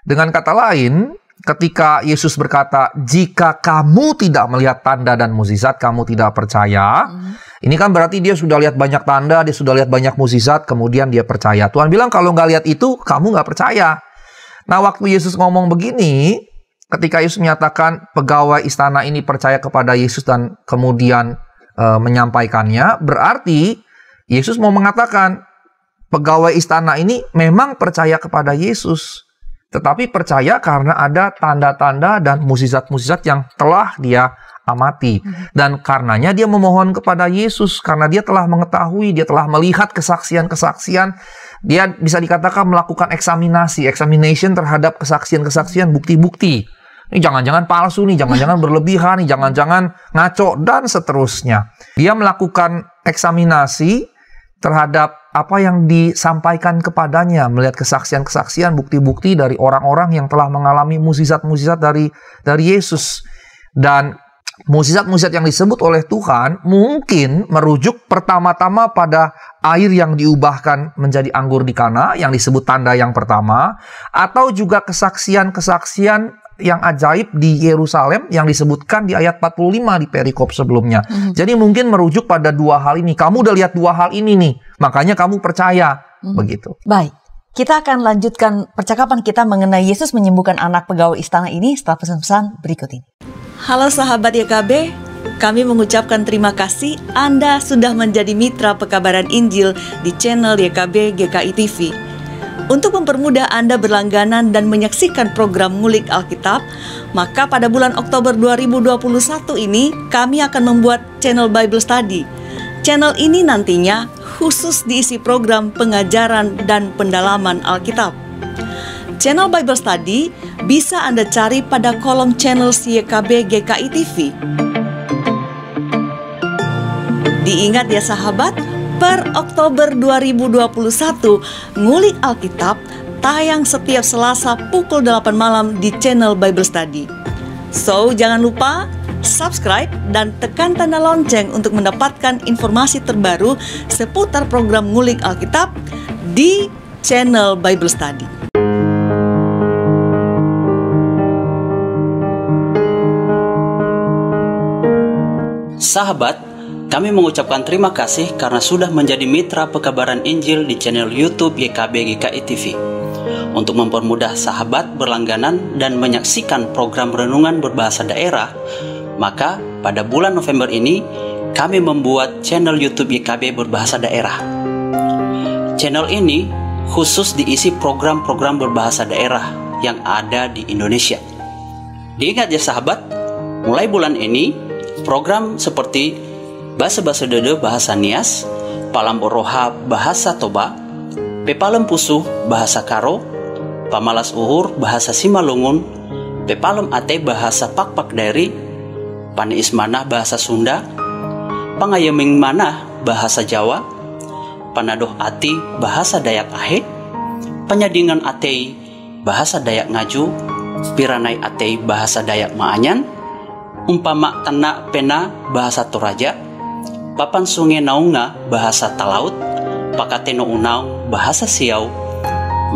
Dengan kata lain, ketika Yesus berkata, jika kamu tidak melihat tanda dan mukjizat, kamu tidak percaya. Ini kan berarti dia sudah lihat banyak tanda, dia sudah lihat banyak mukjizat, kemudian dia percaya. Tuhan bilang, kalau nggak lihat itu, kamu nggak percaya. Nah, waktu Yesus ngomong begini, ketika Yesus menyatakan pegawai istana ini percaya kepada Yesus dan kemudian menyampaikannya, berarti Yesus mau mengatakan, pegawai istana ini memang percaya kepada Yesus. Tetapi percaya karena ada tanda-tanda dan mukjizat-mukjizat yang telah dia amati. Dan karenanya dia memohon kepada Yesus. Karena dia telah mengetahui, dia telah melihat kesaksian-kesaksian. Dia bisa dikatakan melakukan examination terhadap kesaksian-kesaksian, bukti-bukti. Ini jangan-jangan palsu nih, jangan-jangan berlebihan nih, jangan-jangan ngaco, dan seterusnya. Dia melakukan eksaminasi terhadap apa yang disampaikan kepadanya, melihat kesaksian-kesaksian, bukti-bukti dari orang-orang yang telah mengalami mukjizat-mukjizat dari Yesus. Dan mukjizat-mukjizat yang disebut oleh Tuhan mungkin merujuk pertama-tama pada air yang diubahkan menjadi anggur di Kana, yang disebut tanda yang pertama, atau juga kesaksian-kesaksian yang ajaib di Yerusalem yang disebutkan di ayat 45 di perikop sebelumnya. Jadi mungkin merujuk pada dua hal ini. Kamu udah lihat dua hal ini nih, makanya kamu percaya. Begitu. Baik, kita akan lanjutkan percakapan kita mengenai Yesus menyembuhkan anak pegawai istana ini setelah pesan-pesan berikut ini. Halo sahabat YKB, kami mengucapkan terima kasih Anda sudah menjadi mitra pekabaran Injil di channel YKB GKI TV. Untuk mempermudah Anda berlangganan dan menyaksikan program Ngulik Alkitab, maka pada bulan Oktober 2021 ini kami akan membuat channel Bible Study. Channel ini nantinya khusus diisi program pengajaran dan pendalaman Alkitab. Channel Bible Study bisa Anda cari pada kolom channel YKB GKI TV. Diingat ya sahabat, per Oktober 2021, Ngulik Alkitab tayang setiap Selasa pukul 8 malam di channel Bible Study. So, jangan lupa subscribe dan tekan tanda lonceng untuk mendapatkan informasi terbaru seputar program Ngulik Alkitab di channel Bible Study. Sahabat, kami mengucapkan terima kasih karena sudah menjadi mitra pekabaran Injil di channel YouTube YKB GKI TV. Untuk mempermudah sahabat berlangganan dan menyaksikan program renungan berbahasa daerah, maka pada bulan November ini kami membuat channel YouTube YKB berbahasa daerah. Channel ini khusus diisi program-program berbahasa daerah yang ada di Indonesia. Diingat ya sahabat, mulai bulan ini program seperti Bahasa Dede bahasa Nias, Palam Oroha bahasa Toba, Pepalem Pusuh bahasa Karo, Pamalas Uhur bahasa Simalungun, Pepalem Ate bahasa Pakpak Dairi, Pani Ismanah bahasa Sunda, Pangayeming Manah bahasa Jawa, Panadoh Ati bahasa Dayak Ahe, Penyadingan Atei bahasa Dayak Ngaju, Piranai Atei bahasa Dayak Maanyan, Umpama Tana Pena bahasa Toraja, Papan Sungai Naunga bahasa Talaut, Pakateno Unau bahasa Siau,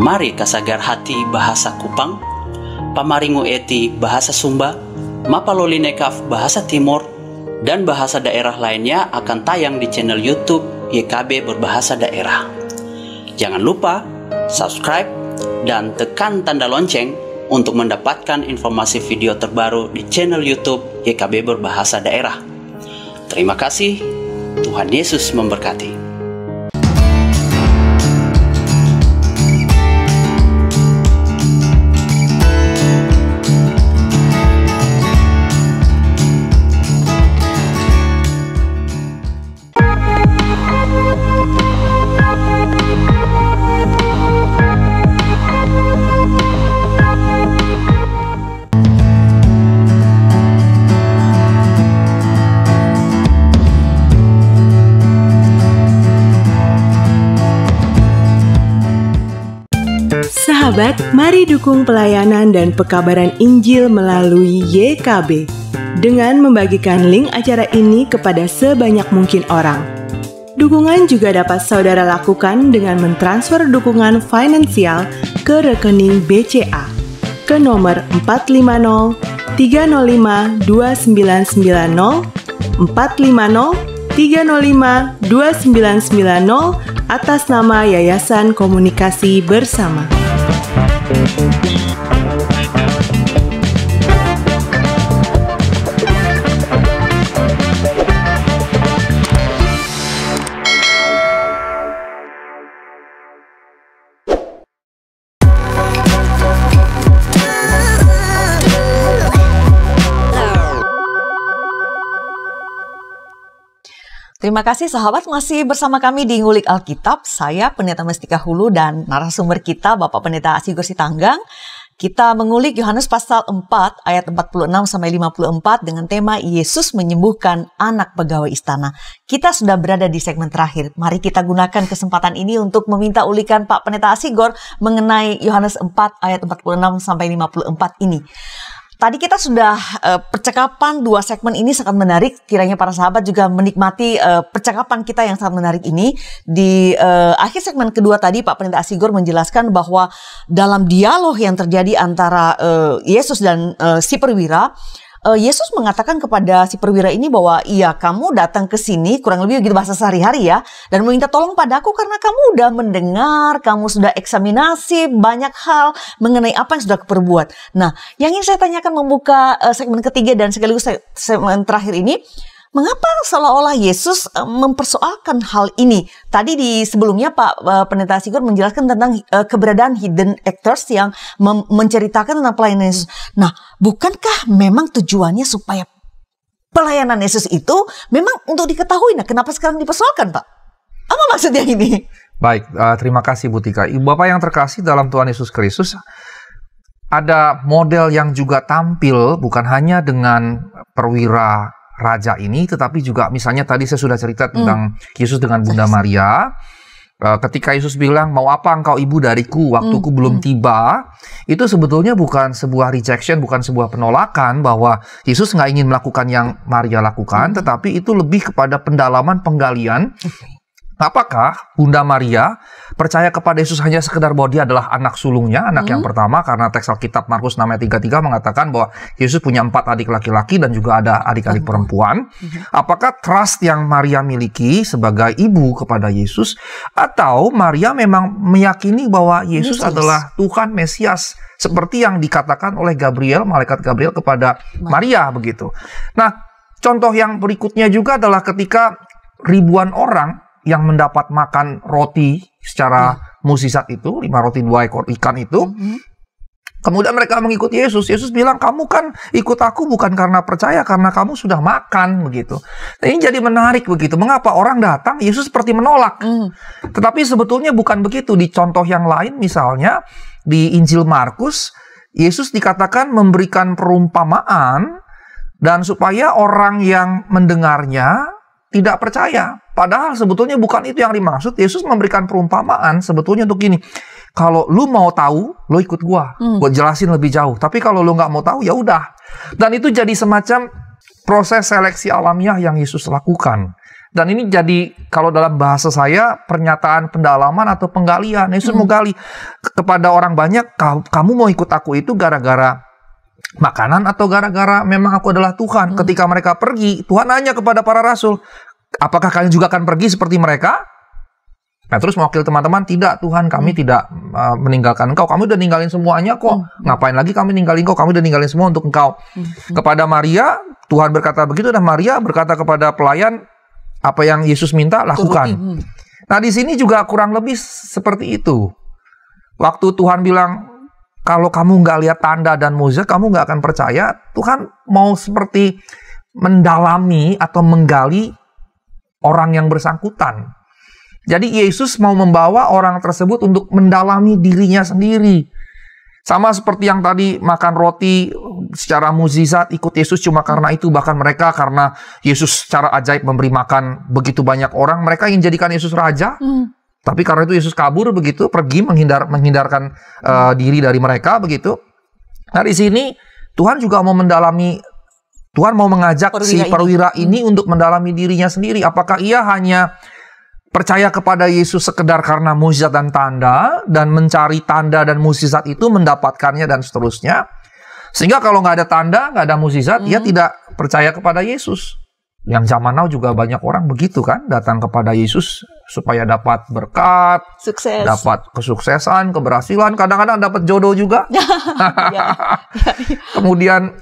Mari Kasagar Hati bahasa Kupang, Pamaringo Eti bahasa Sumba, Mapalolinekaf bahasa Timur, dan bahasa daerah lainnya akan tayang di channel YouTube YKB berbahasa daerah. Jangan lupa subscribe dan tekan tanda lonceng untuk mendapatkan informasi video terbaru di channel YouTube YKB berbahasa daerah. Terima kasih. Tuhan Yesus memberkati. Sahabat, mari dukung pelayanan dan pekabaran Injil melalui YKB dengan membagikan link acara ini kepada sebanyak mungkin orang. Dukungan juga dapat saudara lakukan dengan mentransfer dukungan finansial ke rekening BCA ke nomor 450 305 2990 450 305 2990 atas nama Yayasan Komunikasi Bersama. Terima kasih sahabat, masih bersama kami di Ngulik Alkitab. Saya Pendeta Mestika Hulu dan narasumber kita Bapak Pendeta Asigor Sitanggang. Kita mengulik Yohanes pasal 4 ayat 46 sampai 54 dengan tema Yesus menyembuhkan anak pegawai istana. Kita sudah berada di segmen terakhir. Mari kita gunakan kesempatan ini untuk meminta ulikan Pak Pendeta Asigor mengenai Yohanes 4 ayat 46 sampai 54 ini. Tadi kita sudah percakapan dua segmen ini sangat menarik. Kiranya para sahabat juga menikmati percakapan kita yang sangat menarik ini. Di akhir segmen kedua tadi Pak Pendeta Asigor menjelaskan bahwa dalam dialog yang terjadi antara Yesus dan si perwira, Yesus mengatakan kepada si perwira ini bahwa iya, kamu datang ke sini, kurang lebih begitu bahasa sehari-hari ya, dan meminta tolong padaku karena kamu udah mendengar, kamu sudah eksaminasi banyak hal mengenai apa yang sudah kuperbuat. Nah, yang ingin saya tanyakan membuka segmen ketiga dan sekaligus segmen terakhir ini, mengapa seolah-olah Yesus mempersoalkan hal ini? Tadi di sebelumnya Pak Pendeta Asigor menjelaskan tentang keberadaan hidden actors yang menceritakan tentang pelayanan Yesus. Nah, bukankah memang tujuannya supaya pelayanan Yesus itu memang untuk diketahui? Nah, kenapa sekarang dipersoalkan, Pak? Apa maksudnya ini? Baik, terima kasih Bu Tika. Ibu Bapak yang terkasih dalam Tuhan Yesus Kristus, ada model yang juga tampil bukan hanya dengan perwira raja ini, tetapi juga misalnya tadi saya sudah cerita tentang Yesus dengan Bunda Maria. Ketika Yesus bilang, mau apa engkau ibu dariku, waktuku belum tiba, itu sebetulnya bukan sebuah rejection, bukan sebuah penolakan bahwa Yesus nggak ingin melakukan yang Maria lakukan, tetapi itu lebih kepada pendalaman penggalian. Apakah Bunda Maria percaya kepada Yesus hanya sekedar bahwa dia adalah anak sulungnya, anak yang pertama, karena teks Alkitab Markus 6 ayat 33 mengatakan bahwa Yesus punya 4 adik laki-laki dan juga ada adik-adik perempuan. Apakah trust yang Maria miliki sebagai ibu kepada Yesus, atau Maria memang meyakini bahwa Yesus adalah Tuhan Mesias, seperti yang dikatakan oleh Gabriel, malaikat Gabriel kepada Maria begitu. Nah, contoh yang berikutnya juga adalah ketika ribuan orang yang mendapat makan roti secara mukjizat itu, 5 roti 2 ekor ikan itu. Kemudian mereka mengikuti Yesus. Yesus bilang, kamu kan ikut aku bukan karena percaya, karena kamu sudah makan begitu. Nah, ini jadi menarik begitu. Mengapa orang datang, Yesus seperti menolak. Tetapi sebetulnya bukan begitu. Di contoh yang lain misalnya di Injil Markus, Yesus dikatakan memberikan perumpamaan dan supaya orang yang mendengarnya tidak percaya. Padahal sebetulnya bukan itu yang dimaksud. Yesus memberikan perumpamaan sebetulnya untuk gini. Kalau lu mau tahu, lu ikut gua. Gua jelasin lebih jauh. Tapi kalau lu nggak mau tahu, ya udah. Dan itu jadi semacam proses seleksi alamiah yang Yesus lakukan. Dan ini jadi, kalau dalam bahasa saya, pernyataan pendalaman atau penggalian. Yesus mau gali kepada orang banyak, kamu mau ikut aku itu gara-gara makanan atau gara-gara memang aku adalah Tuhan. Ketika mereka pergi, Tuhan nanya kepada para rasul, apakah kalian juga akan pergi seperti mereka? Nah, terus mewakil teman-teman, tidak Tuhan, kami tidak meninggalkan engkau. Kami udah ninggalin semuanya kok. Ngapain lagi kami ninggalin engkau? Kami udah ninggalin semua untuk engkau. Kepada Maria, Tuhan berkata begitu, dan Maria berkata kepada pelayan, apa yang Yesus minta, lakukan. Nah, di sini juga kurang lebih seperti itu. Waktu Tuhan bilang, kalau kamu nggak lihat tanda dan mukjizat, kamu nggak akan percaya. Tuhan mau seperti mendalami atau menggali orang yang bersangkutan. Jadi Yesus mau membawa orang tersebut untuk mendalami dirinya sendiri. Sama seperti yang tadi makan roti secara mukjizat, ikut Yesus cuma karena itu. Bahkan mereka karena Yesus secara ajaib memberi makan begitu banyak orang, mereka ingin jadikan Yesus raja. Tapi karena itu Yesus kabur begitu, pergi menghindarkan diri dari mereka begitu. Nah, di sini Tuhan juga mau mendalami. Tuhan mau mengajak si perwira ini untuk mendalami dirinya sendiri. Apakah ia hanya percaya kepada Yesus sekedar karena mukjizat dan tanda, dan mencari tanda dan mukjizat itu, mendapatkannya dan seterusnya. Sehingga kalau nggak ada tanda, nggak ada mukjizat, dia tidak percaya kepada Yesus. Yang zaman now juga banyak orang begitu kan, datang kepada Yesus supaya dapat berkat, Sukses. dapat kesuksesan, keberhasilan, kadang-kadang dapat jodoh juga. Kemudian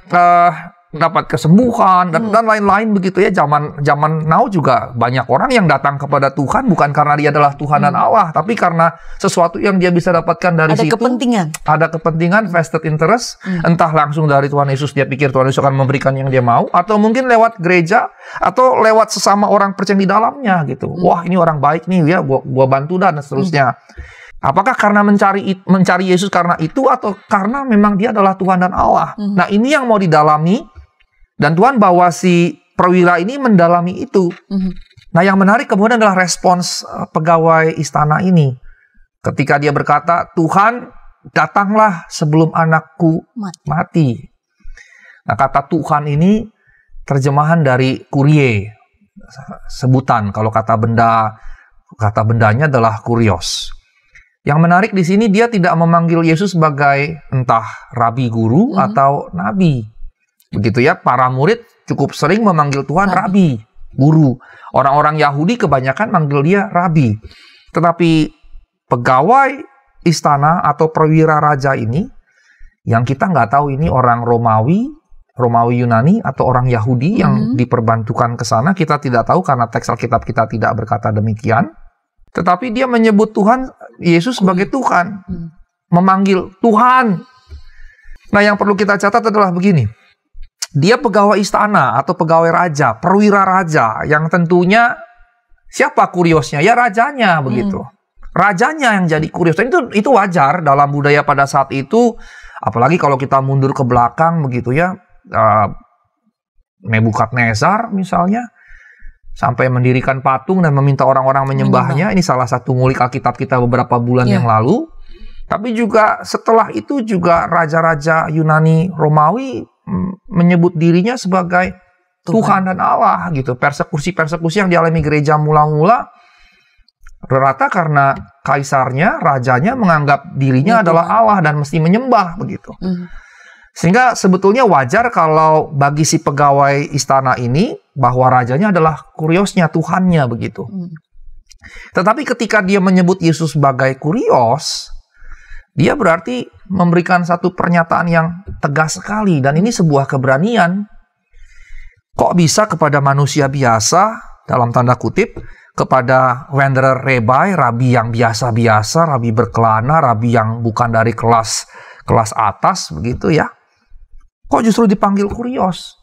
dapat kesembuhan dan lain-lain begitu ya. Zaman now juga banyak orang yang datang kepada Tuhan bukan karena dia adalah Tuhan dan Allah, tapi karena sesuatu yang dia bisa dapatkan dari situ. Ada kepentingan, vested interest, entah langsung dari Tuhan Yesus, dia pikir Tuhan Yesus akan memberikan yang dia mau, atau mungkin lewat gereja atau lewat sesama orang percaya di dalamnya gitu. Wah, ini orang baik nih ya, gua bantu dan seterusnya. Apakah karena mencari Yesus karena itu, atau karena memang dia adalah Tuhan dan Allah? Nah, ini yang mau didalami. Dan Tuhan bawa si perwira ini mendalami itu. Nah, yang menarik kemudian adalah respons pegawai istana ini. Ketika dia berkata, Tuhan, datanglah sebelum anakku mati. Nah, kata Tuhan ini terjemahan dari kurie. Sebutan, kalau kata bendanya adalah kurios. Yang menarik di sini, dia tidak memanggil Yesus sebagai entah rabi guru atau nabi. Begitu ya, para murid cukup sering memanggil Tuhan rabi, guru. Orang-orang Yahudi kebanyakan manggil dia rabi. Tetapi pegawai istana atau perwira raja ini, yang kita nggak tahu ini orang Romawi Yunani atau orang Yahudi yang diperbantukan ke sana, kita tidak tahu karena teks Alkitab kita tidak berkata demikian. Tetapi dia menyebut Tuhan Yesus sebagai Tuhan, memanggil Tuhan. Nah, yang perlu kita catat adalah begini. Dia pegawai istana atau pegawai raja, perwira raja, yang tentunya siapa kuriosnya? Ya rajanya begitu. Rajanya yang jadi kurios. Itu wajar dalam budaya pada saat itu, apalagi kalau kita mundur ke belakang begitu ya. Nebukadnezar misalnya sampai mendirikan patung dan meminta orang-orang menyembahnya. Ini salah satu ngulik Alkitab kita beberapa bulan yang lalu. Tapi juga setelah itu juga raja-raja Yunani Romawi menyebut dirinya sebagai Tuhan dan Allah gitu. Persekusi yang dialami gereja mula-mula rata karena kaisarnya, rajanya menganggap dirinya adalah Allah dan mesti menyembah begitu. Sehingga sebetulnya wajar kalau bagi si pegawai istana ini bahwa rajanya adalah kuriosnya, Tuhannya begitu. Tetapi ketika dia menyebut Yesus sebagai kurios, dia berarti memberikan satu pernyataan yang tegas sekali. Dan ini sebuah keberanian. Kok bisa kepada manusia biasa, dalam tanda kutip, kepada wanderer rabi yang biasa-biasa, rabi berkelana, rabi yang bukan dari kelas atas, begitu ya. Kok justru dipanggil kurios?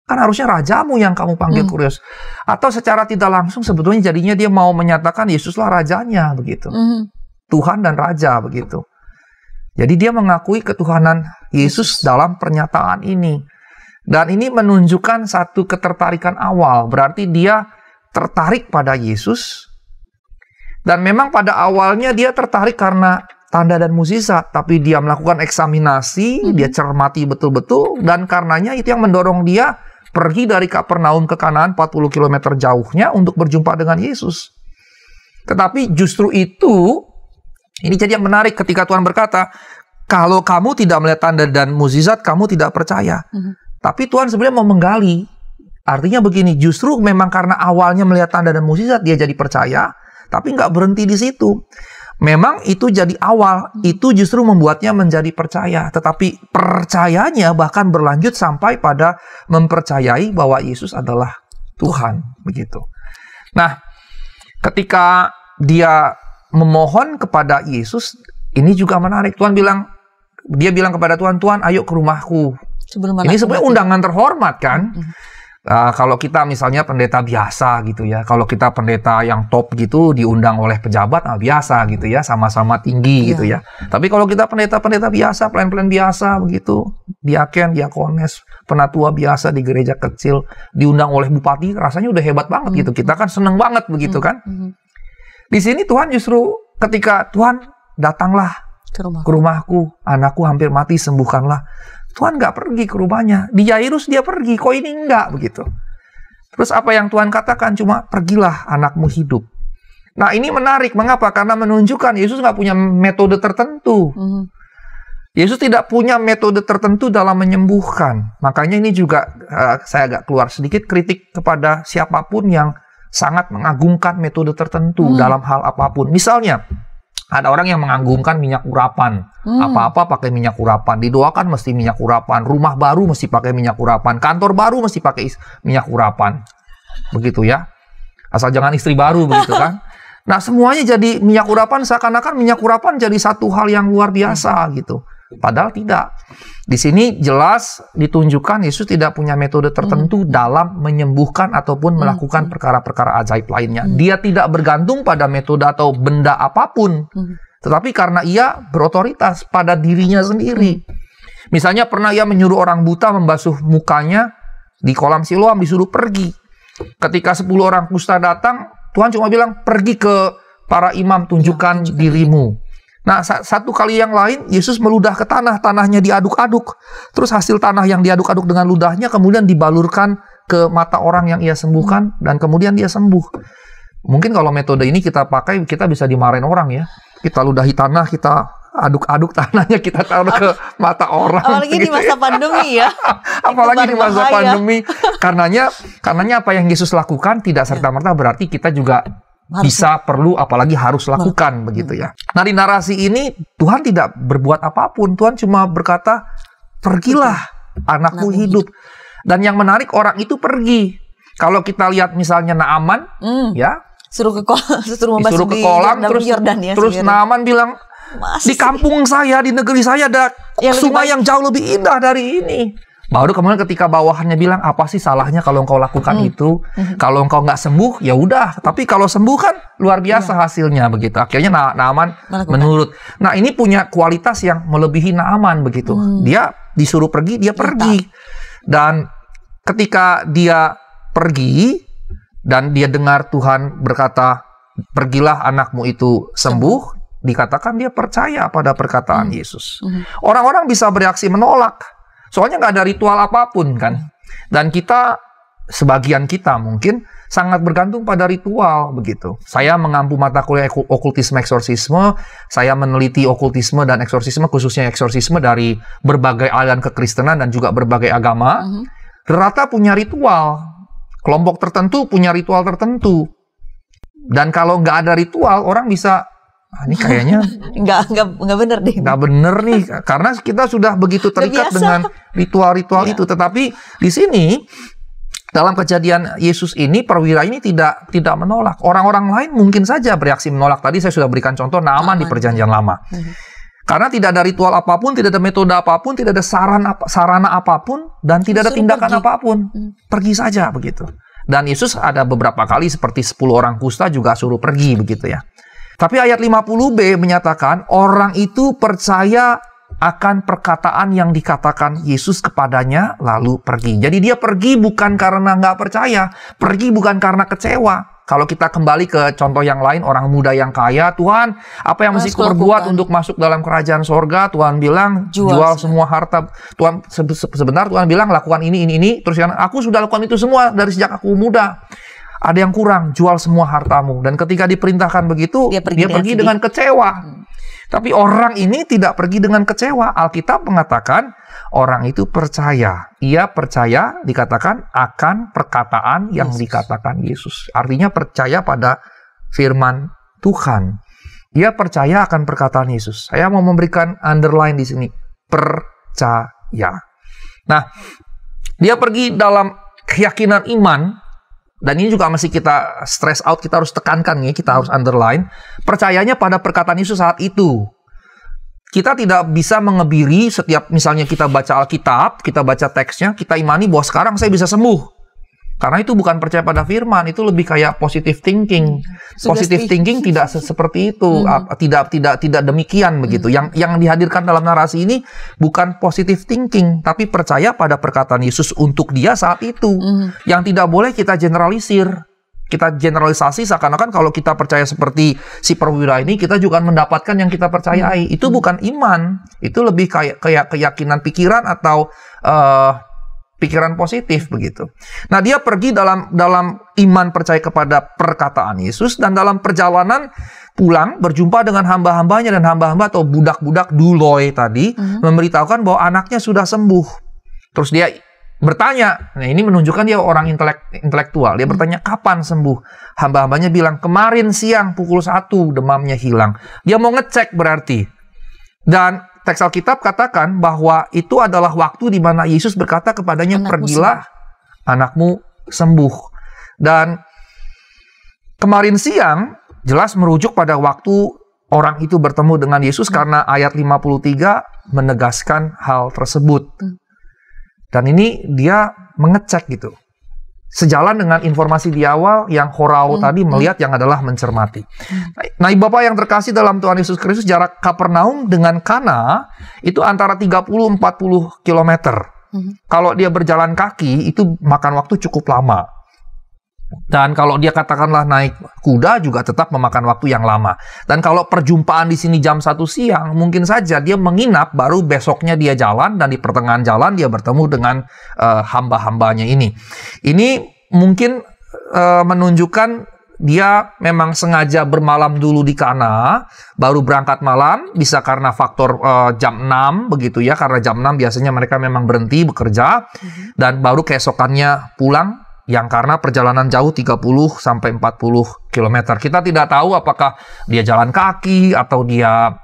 Kan harusnya rajamu yang kamu panggil kurios. Atau secara tidak langsung sebetulnya jadinya dia mau menyatakan Yesuslah rajanya, begitu. Tuhan dan Raja, begitu. Jadi dia mengakui ketuhanan Yesus dalam pernyataan ini. Dan ini menunjukkan satu ketertarikan awal. Berarti dia tertarik pada Yesus. Dan memang pada awalnya dia tertarik karena tanda dan mukjizat. Tapi dia melakukan eksaminasi, dia cermati betul-betul. Dan karenanya itu yang mendorong dia pergi dari Kapernaum ke Kanaan 40 km jauhnya untuk berjumpa dengan Yesus. Tetapi justru itu, ini jadi yang menarik ketika Tuhan berkata, kalau kamu tidak melihat tanda dan mukjizat, kamu tidak percaya. Tapi Tuhan sebenarnya mau menggali. Artinya begini, justru memang karena awalnya melihat tanda dan mukjizat, dia jadi percaya. Tapi nggak berhenti di situ. Memang itu jadi awal, itu justru membuatnya menjadi percaya. Tetapi percayanya bahkan berlanjut sampai pada mempercayai bahwa Yesus adalah Tuhan. Begitu. Nah, ketika dia memohon kepada Yesus, ini juga menarik. Dia bilang kepada Tuhan, Tuhan ayo ke rumahku. Ini sebenarnya undangan terhormat kan. Kalau kita misalnya pendeta biasa gitu ya, kalau kita pendeta yang top gitu diundang oleh pejabat, biasa gitu ya, sama-sama tinggi gitu ya. Tapi kalau kita pendeta-pendeta biasa, pelayan-pelayan biasa begitu, diaken, diakones, penatua biasa di gereja kecil, diundang oleh bupati, rasanya udah hebat banget gitu. Kita kan seneng banget begitu kan. Di sini Tuhan justru ketika Tuhan datanglah ke rumahku, anakku hampir mati, sembuhkanlah. Tuhan nggak pergi ke rumahnya. Di Yairus dia pergi, kok ini enggak begitu. Terus apa yang Tuhan katakan? Cuma pergilah, anakmu hidup. Nah, ini menarik. Mengapa? Karena menunjukkan Yesus nggak punya metode tertentu. Yesus tidak punya metode tertentu dalam menyembuhkan. Makanya ini juga saya agak keluar sedikit kritik kepada siapapun yang sangat mengagungkan metode tertentu dalam hal apapun. Misalnya, ada orang yang mengagungkan minyak urapan. Apa-apa pakai minyak urapan. Didoakan mesti minyak urapan. Rumah baru mesti pakai minyak urapan. Kantor baru mesti pakai minyak urapan. Begitu ya. Asal jangan istri baru begitu kan. Nah, semuanya jadi minyak urapan, seakan-akan minyak urapan jadi satu hal yang luar biasa gitu. Padahal tidak. Di sini jelas ditunjukkan Yesus tidak punya metode tertentu dalam menyembuhkan ataupun melakukan perkara-perkara ajaib lainnya. Dia tidak bergantung pada metode atau benda apapun. Tetapi karena ia berotoritas pada dirinya sendiri. Misalnya pernah ia menyuruh orang buta membasuh mukanya di kolam Siloam, disuruh pergi. Ketika 10 orang kusta datang, Tuhan cuma bilang, pergi ke para imam, tunjukkan dirimu. Nah, satu kali yang lain, Yesus meludah ke tanah, tanahnya diaduk-aduk. Terus hasil tanah yang diaduk-aduk dengan ludahnya kemudian dibalurkan ke mata orang yang ia sembuhkan, dan kemudian dia sembuh. Mungkin kalau metode ini kita pakai, kita bisa dimarahin orang ya. Kita ludahi tanah, kita aduk-aduk tanahnya, kita taruh ke mata orang. Apalagi gitu di masa pandemi ya. Apalagi di masa pandemi. Karenanya apa yang Yesus lakukan tidak serta-merta berarti kita juga bisa, perlu, apalagi harus lakukan begitu ya. Nah, di narasi ini Tuhan tidak berbuat apapun. Tuhan cuma berkata, pergilah, anakmu hidup. Dan yang menarik, orang itu pergi. Kalau kita lihat misalnya Naaman, ya, suruh ke kolam, terus Naaman bilang, di kampung saya, di negeri saya ada sungai yang jauh lebih indah dari ini. Baru kemudian ketika bawahannya bilang, apa sih salahnya kalau engkau lakukan itu? Kalau engkau nggak sembuh, ya udah. Tapi kalau sembuh kan luar biasa hasilnya begitu. Akhirnya Naaman menurut. Nah, ini punya kualitas yang melebihi Naaman begitu. Dia disuruh pergi, dia pergi. Dan ketika dia pergi dan dia dengar Tuhan berkata, pergilah anakmu itu sembuh, dikatakan dia percaya pada perkataan Yesus. Orang-orang bisa bereaksi menolak. Soalnya nggak ada ritual apapun kan. Dan kita, sebagian kita mungkin sangat bergantung pada ritual begitu. Saya mengampu mata kuliah okultisme eksorsisme, saya meneliti okultisme dan eksorsisme, khususnya eksorsisme dari berbagai aliran kekristenan dan juga berbagai agama. Rata punya ritual. Kelompok tertentu punya ritual tertentu. Dan kalau nggak ada ritual, orang bisa, ini kayaknya nggak bener deh. Nggak bener nih, karena kita sudah begitu terikat dengan ritual-ritual itu. Tetapi di sini dalam kejadian Yesus ini, perwira ini tidak menolak. Orang-orang lain mungkin saja bereaksi menolak. Tadi saya sudah berikan contoh Naaman di Perjanjian Lama. Karena tidak ada ritual apapun, tidak ada metode apapun, tidak ada sarana apapun, dan tidak ada tindakan apapun. Pergi saja begitu. Dan Yesus ada beberapa kali seperti 10 orang kusta juga suruh pergi begitu ya. Tapi ayat 50b menyatakan orang itu percaya akan perkataan yang dikatakan Yesus kepadanya lalu pergi. Jadi dia pergi bukan karena nggak percaya, pergi bukan karena kecewa. Kalau kita kembali ke contoh yang lain, orang muda yang kaya, Tuhan, apa yang mesti kuperbuat untuk masuk dalam kerajaan sorga? Tuhan bilang, jual semua harta. Tuhan sebentar Tuhan bilang, lakukan ini. Terus aku sudah lakukan itu semua dari sejak aku muda. Ada yang kurang, jual semua hartamu. Dan ketika diperintahkan begitu, dia pergi dengan kecewa. Tapi orang ini tidak pergi dengan kecewa. Alkitab mengatakan, orang itu percaya. Ia percaya, dikatakan, akan perkataan yang dikatakan Yesus. Artinya percaya pada firman Tuhan. Ia percaya akan perkataan Yesus. Saya mau memberikan underline di sini. Percaya. Nah, dia pergi dalam keyakinan iman. Dan ini juga masih kita stress out, kita harus tekankan ya, kita harus underline. Percayanya pada perkataan Yesus saat itu. Kita tidak bisa mengebiri setiap misalnya kita baca Alkitab, kita baca teksnya, kita imani bahwa sekarang saya bisa sembuh. Karena itu bukan percaya pada firman, itu lebih kayak positive thinking. Positive thinking tidak seperti itu, tidak demikian begitu. Yang dihadirkan dalam narasi ini bukan positive thinking, tapi percaya pada perkataan Yesus untuk dia saat itu. Yang tidak boleh kita generalisir. Kita generalisasi seakan-akan kalau kita percaya seperti si perwira ini, kita juga mendapatkan yang kita percayai. Itu bukan iman, itu lebih kayak keyakinan pikiran atau pikiran positif begitu. Nah, dia pergi dalam iman percaya kepada perkataan Yesus, dan dalam perjalanan pulang berjumpa dengan hamba-hambanya, dan hamba-hamba atau budak-budak Duloi tadi memberitahukan bahwa anaknya sudah sembuh. Terus dia bertanya, nah ini menunjukkan dia orang intelektual. Dia bertanya, kapan sembuh? Hamba-hambanya bilang, kemarin siang pukul 1 demamnya hilang. Dia mau ngecek berarti. Dan teks Alkitab katakan bahwa itu adalah waktu di mana Yesus berkata kepadanya, pergilah, anakmu sembuh. Dan kemarin siang jelas merujuk pada waktu orang itu bertemu dengan Yesus, karena ayat 53 menegaskan hal tersebut. Dan ini dia mengecek gitu. Sejalan dengan informasi di awal yang Horao tadi melihat, yang adalah mencermati. Nah, Bapak yang terkasih dalam Tuhan Yesus Kristus, jarak Kapernaum dengan Kana itu antara 30-40 km. Kalau dia berjalan kaki, itu makan waktu cukup lama. Dan kalau dia katakanlah naik kuda juga tetap memakan waktu yang lama. Dan kalau perjumpaan di sini jam 1 siang, mungkin saja dia menginap, baru besoknya dia jalan, dan di pertengahan jalan dia bertemu dengan hamba-hambanya ini. Ini mungkin menunjukkan dia memang sengaja bermalam dulu di Kana, baru berangkat malam, bisa karena faktor jam 6 begitu ya, karena jam 6 biasanya mereka memang berhenti bekerja, dan baru keesokannya pulang, yang karena perjalanan jauh 30-40 km. Kita tidak tahu apakah dia jalan kaki atau dia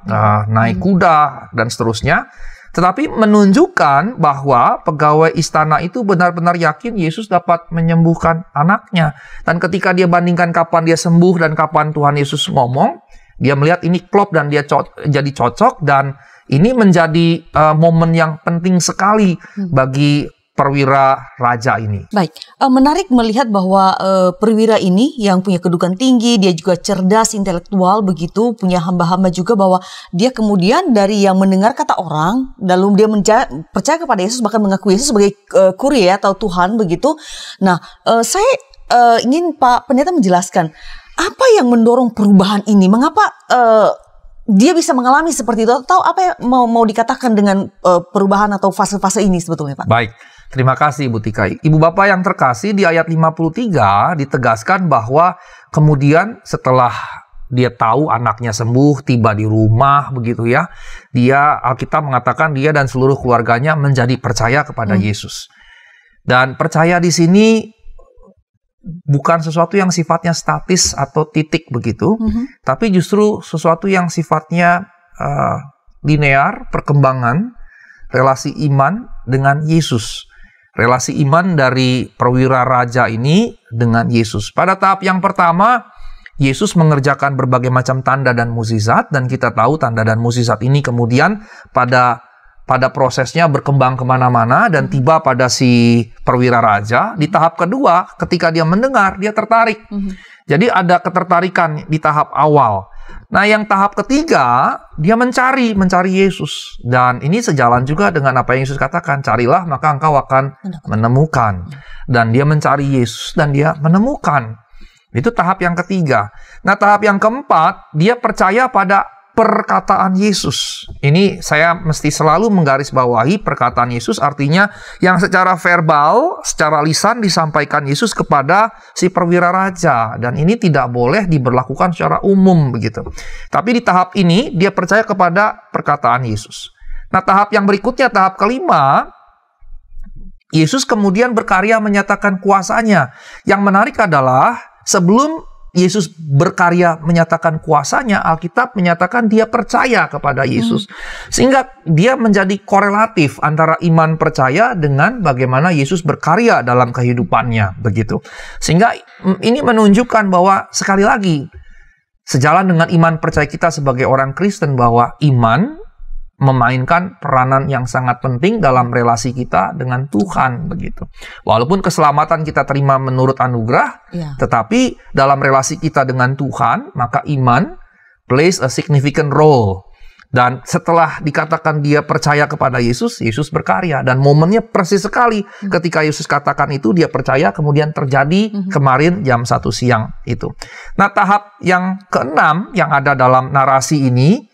naik kuda dan seterusnya. Tetapi menunjukkan bahwa pegawai istana itu benar-benar yakin Yesus dapat menyembuhkan anaknya. Dan ketika dia bandingkan kapan dia sembuh dan kapan Tuhan Yesus ngomong, dia melihat ini klop dan dia jadi cocok, dan ini menjadi momen yang penting sekali bagi perwira raja ini. Baik, menarik melihat bahwa perwira ini yang punya kedudukan tinggi, dia juga cerdas, intelektual begitu, punya hamba-hamba juga, bahwa dia kemudian dari yang mendengar kata orang, lalu dia percaya kepada Yesus, bahkan mengaku Yesus sebagai kurir atau Tuhan begitu. Nah, saya ingin Pak Pendeta menjelaskan apa yang mendorong perubahan ini, mengapa dia bisa mengalami seperti itu, atau apa yang mau dikatakan dengan perubahan atau fase-fase ini sebetulnya, Pak? Baik. Terima kasih Ibu Tika. Ibu Bapak yang terkasih, di ayat 53 ditegaskan bahwa kemudian setelah dia tahu anaknya sembuh, tiba di rumah begitu ya, Alkitab mengatakan dia dan seluruh keluarganya menjadi percaya kepada Yesus. Dan percaya di sini bukan sesuatu yang sifatnya statis atau titik begitu, tapi justru sesuatu yang sifatnya linear, perkembangan relasi iman dengan Yesus. Relasi iman dari perwira raja ini dengan Yesus. Pada tahap yang pertama, Yesus mengerjakan berbagai macam tanda dan mukjizat, dan kita tahu tanda dan mukjizat ini kemudian pada prosesnya berkembang kemana-mana dan tiba pada si perwira raja. Di tahap kedua, ketika dia mendengar, dia tertarik. Jadi ada ketertarikan di tahap awal. Nah, yang tahap ketiga, dia mencari Yesus. Dan ini sejalan juga dengan apa yang Yesus katakan, carilah maka engkau akan menemukan. Dan dia mencari Yesus dan dia menemukan. Itu tahap yang ketiga. Nah, tahap yang keempat, dia percaya pada perkataan Yesus. Ini saya mesti selalu menggarisbawahi perkataan Yesus, artinya yang secara verbal, secara lisan disampaikan Yesus kepada si perwira raja, dan ini tidak boleh diberlakukan secara umum begitu. Tapi di tahap ini dia percaya kepada perkataan Yesus. Nah, tahap yang berikutnya, tahap kelima, Yesus kemudian berkarya menyatakan kuasanya. Yang menarik adalah sebelum Yesus berkarya menyatakan kuasanya, Alkitab menyatakan dia percaya kepada Yesus. Sehingga dia menjadi korelatif antara iman percaya dengan bagaimana Yesus berkarya dalam kehidupannya, begitu. Sehingga ini menunjukkan bahwa sekali lagi sejalan dengan iman percaya kita sebagai orang Kristen, bahwa iman memainkan peranan yang sangat penting dalam relasi kita dengan Tuhan, begitu. Walaupun keselamatan kita terima menurut anugerah, tetapi dalam relasi kita dengan Tuhan, maka iman plays a significant role. Dan setelah dikatakan dia percaya kepada Yesus, Yesus berkarya. Dan momennya persis sekali ketika Yesus katakan itu, dia percaya, kemudian terjadi kemarin jam 1 siang itu. Nah, tahap yang keenam yang ada dalam narasi ini,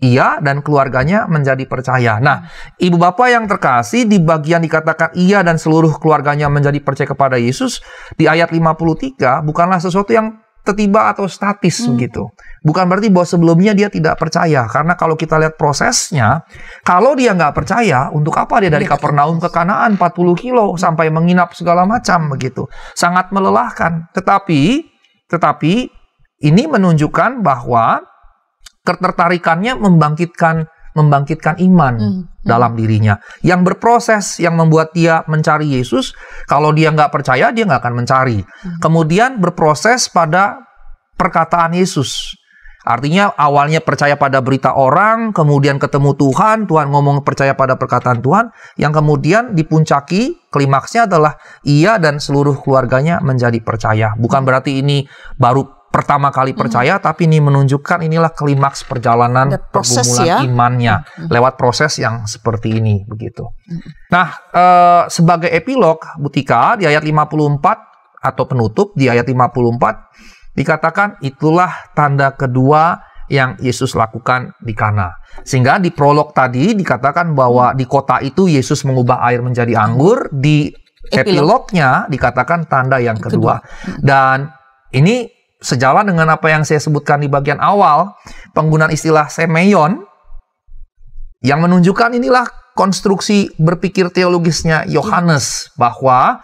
ia dan keluarganya menjadi percaya. Nah, ibu bapak yang terkasih, di bagian dikatakan ia dan seluruh keluarganya menjadi percaya kepada Yesus, di ayat 53 bukanlah sesuatu yang tiba-tiba atau statis begitu. Bukan berarti bahwa sebelumnya dia tidak percaya. Karena kalau kita lihat prosesnya, kalau dia nggak percaya, untuk apa dia dari Kapernaum ke Kanaan 40 kilo sampai menginap segala macam begitu. Sangat melelahkan. Tetapi ini menunjukkan bahwa ketertarikannya membangkitkan iman dalam dirinya. Yang berproses, yang membuat dia mencari Yesus. Kalau dia nggak percaya, dia nggak akan mencari. Kemudian berproses pada perkataan Yesus. Artinya awalnya percaya pada berita orang, kemudian ketemu Tuhan, Tuhan ngomong percaya pada perkataan Tuhan, yang kemudian dipuncaki, klimaksnya adalah ia dan seluruh keluarganya menjadi percaya. Bukan berarti ini baru pertama kali percaya, tapi ini menunjukkan inilah klimaks perjalanan pergumulan imannya lewat proses yang seperti ini begitu. Nah, sebagai epilog, Bu Tika, di ayat 54 atau penutup di ayat 54 dikatakan itulah tanda kedua yang Yesus lakukan di Kana. Sehingga di prolog tadi dikatakan bahwa di kota itu Yesus mengubah air menjadi anggur, di epilognya dikatakan tanda yang kedua. Dan ini sejalan dengan apa yang saya sebutkan di bagian awal, penggunaan istilah semeion, yang menunjukkan inilah konstruksi berpikir teologisnya Yohanes, bahwa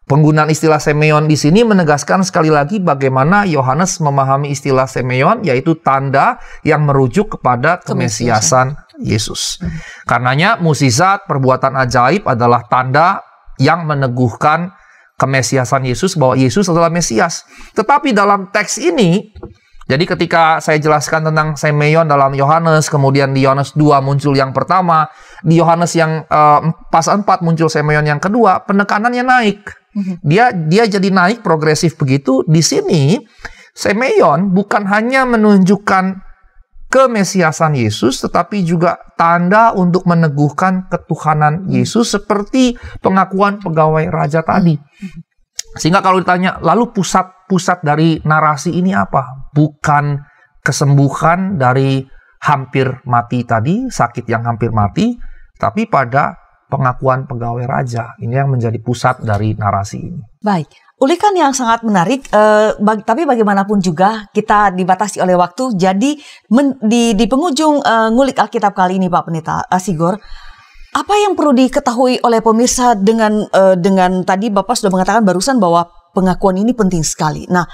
penggunaan istilah semeion di sini menegaskan sekali lagi bagaimana Yohanes memahami istilah semeion, yaitu tanda yang merujuk kepada kemesiasan Yesus. Karenanya mukjizat, perbuatan ajaib adalah tanda yang meneguhkan kemesiasan Yesus, bahwa Yesus adalah Mesias. Tetapi dalam teks ini, jadi ketika saya jelaskan tentang semeion dalam Yohanes, kemudian di Yohanes 2 muncul yang pertama, di Yohanes yang pasal 4 muncul semeion yang kedua, penekanannya naik. Dia jadi naik progresif begitu. Di sini semeion bukan hanya menunjukkan kemesiasan Yesus, tetapi juga tanda untuk meneguhkan ketuhanan Yesus seperti pengakuan pegawai raja tadi. Sehingga kalau ditanya, lalu pusat dari narasi ini apa? Bukan kesembuhan dari hampir mati tadi, sakit yang hampir mati, tapi pada pengakuan pegawai raja. Ini yang menjadi pusat dari narasi ini. Baik. Ulikan yang sangat menarik, tapi bagaimanapun juga kita dibatasi oleh waktu. Jadi di penghujung ngulik Alkitab kali ini, Pak Pendeta Sigor, apa yang perlu diketahui oleh pemirsa dengan tadi Bapak sudah mengatakan barusan bahwa pengakuan ini penting sekali. Nah,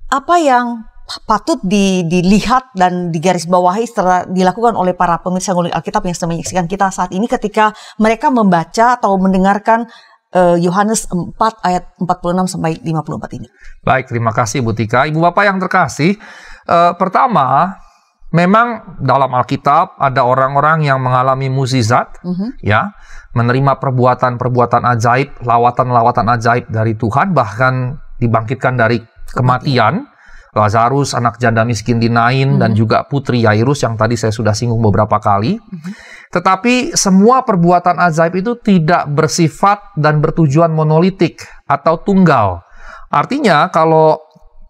apa yang patut dilihat dan digarisbawahi setelah dilakukan oleh para pemirsa ngulik Alkitab yang sedang menyaksikan kita saat ini ketika mereka membaca atau mendengarkan Yohanes 4 ayat 46 sampai 54 ini. Baik, terima kasih Bu Tika. Ibu Bapak yang terkasih, pertama, memang dalam Alkitab ada orang-orang yang mengalami mukjizat, ya, menerima perbuatan-perbuatan ajaib, lawatan-lawatan ajaib dari Tuhan, bahkan dibangkitkan dari kematian. Lazarus, anak janda miskin di Nain, dan juga putri Yairus yang tadi saya sudah singgung beberapa kali. Tetapi semua perbuatan ajaib itu tidak bersifat dan bertujuan monolitik atau tunggal. Artinya kalau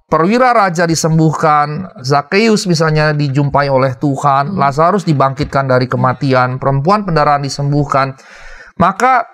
perwira raja disembuhkan, Zakheus misalnya dijumpai oleh Tuhan, Lazarus dibangkitkan dari kematian, perempuan pendarahan disembuhkan, maka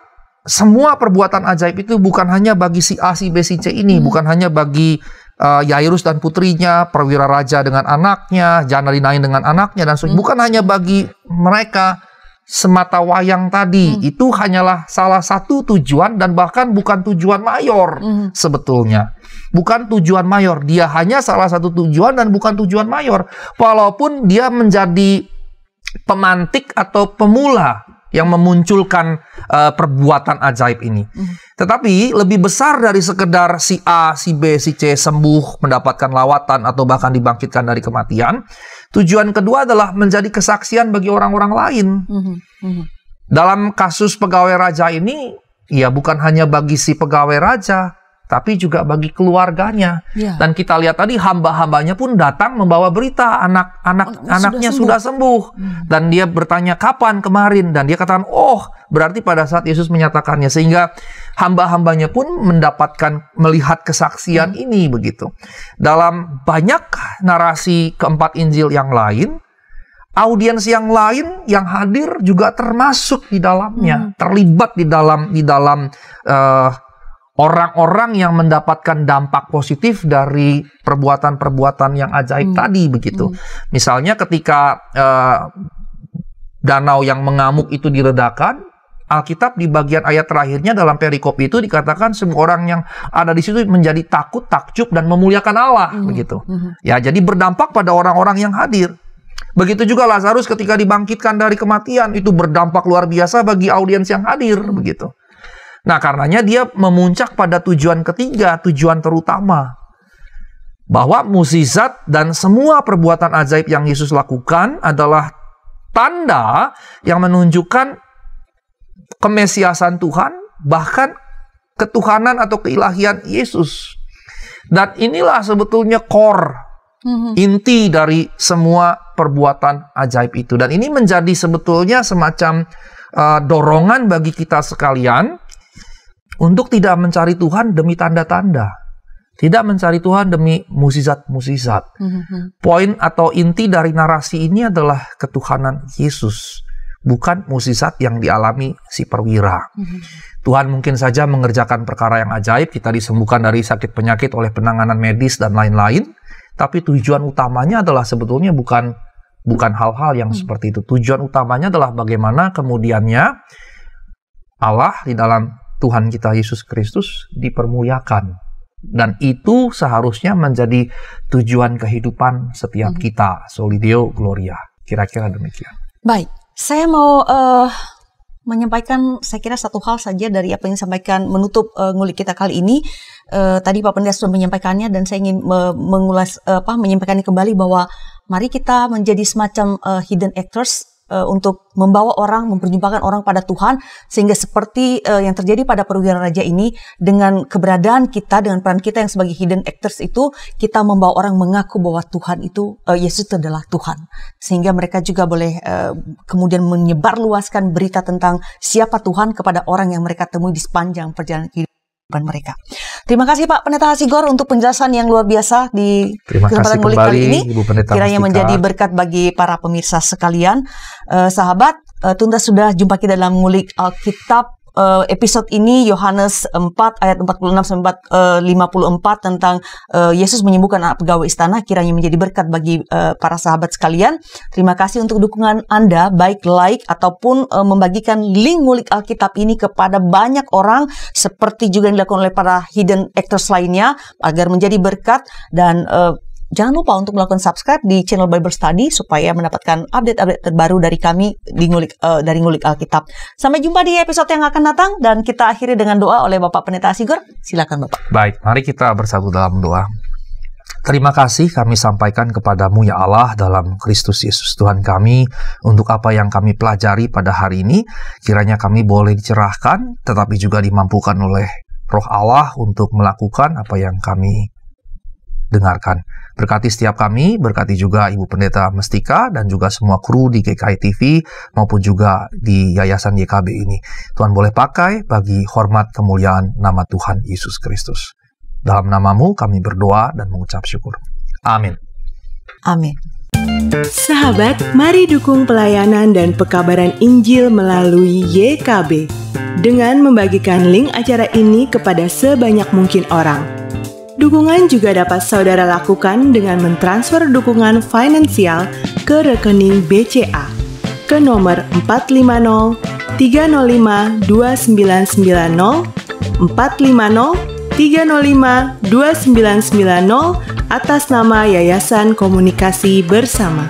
semua perbuatan ajaib itu bukan hanya bagi si A, si B, si C ini, bukan hanya bagi Yairus dan putrinya, perwira raja dengan anaknya, janda di Nain dengan anaknya, dan bukan hanya bagi mereka semata wayang tadi. Itu hanyalah salah satu tujuan dan bahkan bukan tujuan mayor sebetulnya. Bukan tujuan mayor, dia hanya salah satu tujuan dan bukan tujuan mayor. Walaupun dia menjadi pemantik atau pemula yang memunculkan perbuatan ajaib ini. Tetapi lebih besar dari sekedar si A, si B, si C sembuh, mendapatkan lawatan atau bahkan dibangkitkan dari kematian. Tujuan kedua adalah menjadi kesaksian bagi orang-orang lain. Dalam kasus pegawai raja ini, ya bukan hanya bagi si pegawai raja, tapi juga bagi keluarganya. Dan kita lihat tadi hamba-hambanya pun datang membawa berita anaknya sudah sembuh. Dan dia bertanya kapan kemarin, dan dia katakan, oh berarti pada saat Yesus menyatakannya, sehingga hamba-hambanya pun melihat kesaksian ini begitu. Dalam banyak narasi keempat Injil yang lain, audiens yang lain yang hadir juga termasuk di dalamnya, terlibat di dalam orang-orang yang mendapatkan dampak positif dari perbuatan-perbuatan yang ajaib tadi begitu. Misalnya ketika danau yang mengamuk itu diredakan, Alkitab di bagian ayat terakhirnya dalam perikop itu dikatakan semua orang yang ada di situ menjadi takut, takjub dan memuliakan Allah begitu. Ya, jadi berdampak pada orang-orang yang hadir. Begitu juga Lazarus ketika dibangkitkan dari kematian, itu berdampak luar biasa bagi audiens yang hadir begitu. Nah, karenanya dia memuncak pada tujuan ketiga, tujuan terutama. Bahwa mukjizat dan semua perbuatan ajaib yang Yesus lakukan adalah tanda yang menunjukkan kemesiasan Tuhan, bahkan ketuhanan atau keilahian Yesus. Dan inilah sebetulnya core, inti dari semua perbuatan ajaib itu. Dan ini menjadi sebetulnya semacam dorongan bagi kita sekalian untuk tidak mencari Tuhan demi tanda-tanda, tidak mencari Tuhan demi mukjizat-mukjizat. Poin atau inti dari narasi ini adalah ketuhanan Yesus, bukan mukjizat yang dialami si perwira. Tuhan mungkin saja mengerjakan perkara yang ajaib, kita disembuhkan dari sakit penyakit oleh penanganan medis dan lain-lain, tapi tujuan utamanya adalah sebetulnya bukan hal-hal yang seperti itu. Tujuan utamanya adalah bagaimana kemudiannya Allah di dalam Tuhan kita Yesus Kristus dipermuliakan. Dan itu seharusnya menjadi tujuan kehidupan setiap kita. Soli Deo Gloria. Kira-kira demikian. Baik, saya mau menyampaikan saya kira satu hal saja dari apa yang disampaikan menutup ngulik kita kali ini. Tadi Pak Pendeta sudah menyampaikannya dan saya ingin menyampaikannya kembali bahwa mari kita menjadi semacam hidden actors untuk membawa orang, memperjumpakan orang pada Tuhan, sehingga seperti yang terjadi pada perwira raja ini, dengan keberadaan kita, dengan peran kita yang sebagai hidden actors itu, kita membawa orang mengaku bahwa Tuhan itu, Yesus itu adalah Tuhan. Sehingga mereka juga boleh kemudian menyebarluaskan berita tentang siapa Tuhan kepada orang yang mereka temui di sepanjang perjalanan kehidupan mereka. Terima kasih Pak Pendeta Hasigor untuk penjelasan yang luar biasa di kesempatan ngulik kali ini. Kiranya menjadi berkat bagi para pemirsa sekalian. Sahabat, tunda sudah jumpa kita dalam ngulik Alkitab. Episode ini Yohanes 4 ayat 46 sampai 54 tentang Yesus menyembuhkan anak pegawai istana. Kiranya menjadi berkat bagi para sahabat sekalian. Terima kasih untuk dukungan Anda, baik like ataupun membagikan link ngulik Alkitab ini kepada banyak orang, seperti juga yang dilakukan oleh para hidden actors lainnya, agar menjadi berkat. Dan jangan lupa untuk melakukan subscribe di channel Bible Study supaya mendapatkan update-update terbaru dari kami di dari Ngulik Alkitab. Sampai jumpa di episode yang akan datang, dan kita akhiri dengan doa oleh Bapak Pendeta Hasigor. Silakan Bapak. Baik, mari kita bersatu dalam doa. Terima kasih kami sampaikan kepadamu ya Allah dalam Kristus Yesus Tuhan kami, untuk apa yang kami pelajari pada hari ini. Kiranya kami boleh dicerahkan, tetapi juga dimampukan oleh Roh Allah untuk melakukan apa yang kami dengarkan. Berkati setiap kami, berkati juga Ibu Pendeta Mestika dan juga semua kru di GKI TV maupun juga di Yayasan YKB ini. Tuhan boleh pakai bagi hormat kemuliaan nama Tuhan Yesus Kristus. Dalam namamu kami berdoa dan mengucap syukur. Amin. Amin. Sahabat, mari dukung pelayanan dan pekabaran Injil melalui YKB dengan membagikan link acara ini kepada sebanyak mungkin orang. Dukungan juga dapat saudara lakukan dengan mentransfer dukungan finansial ke rekening BCA ke nomor 450 305 2990 450 305 2990 atas nama Yayasan Komunikasi Bersama.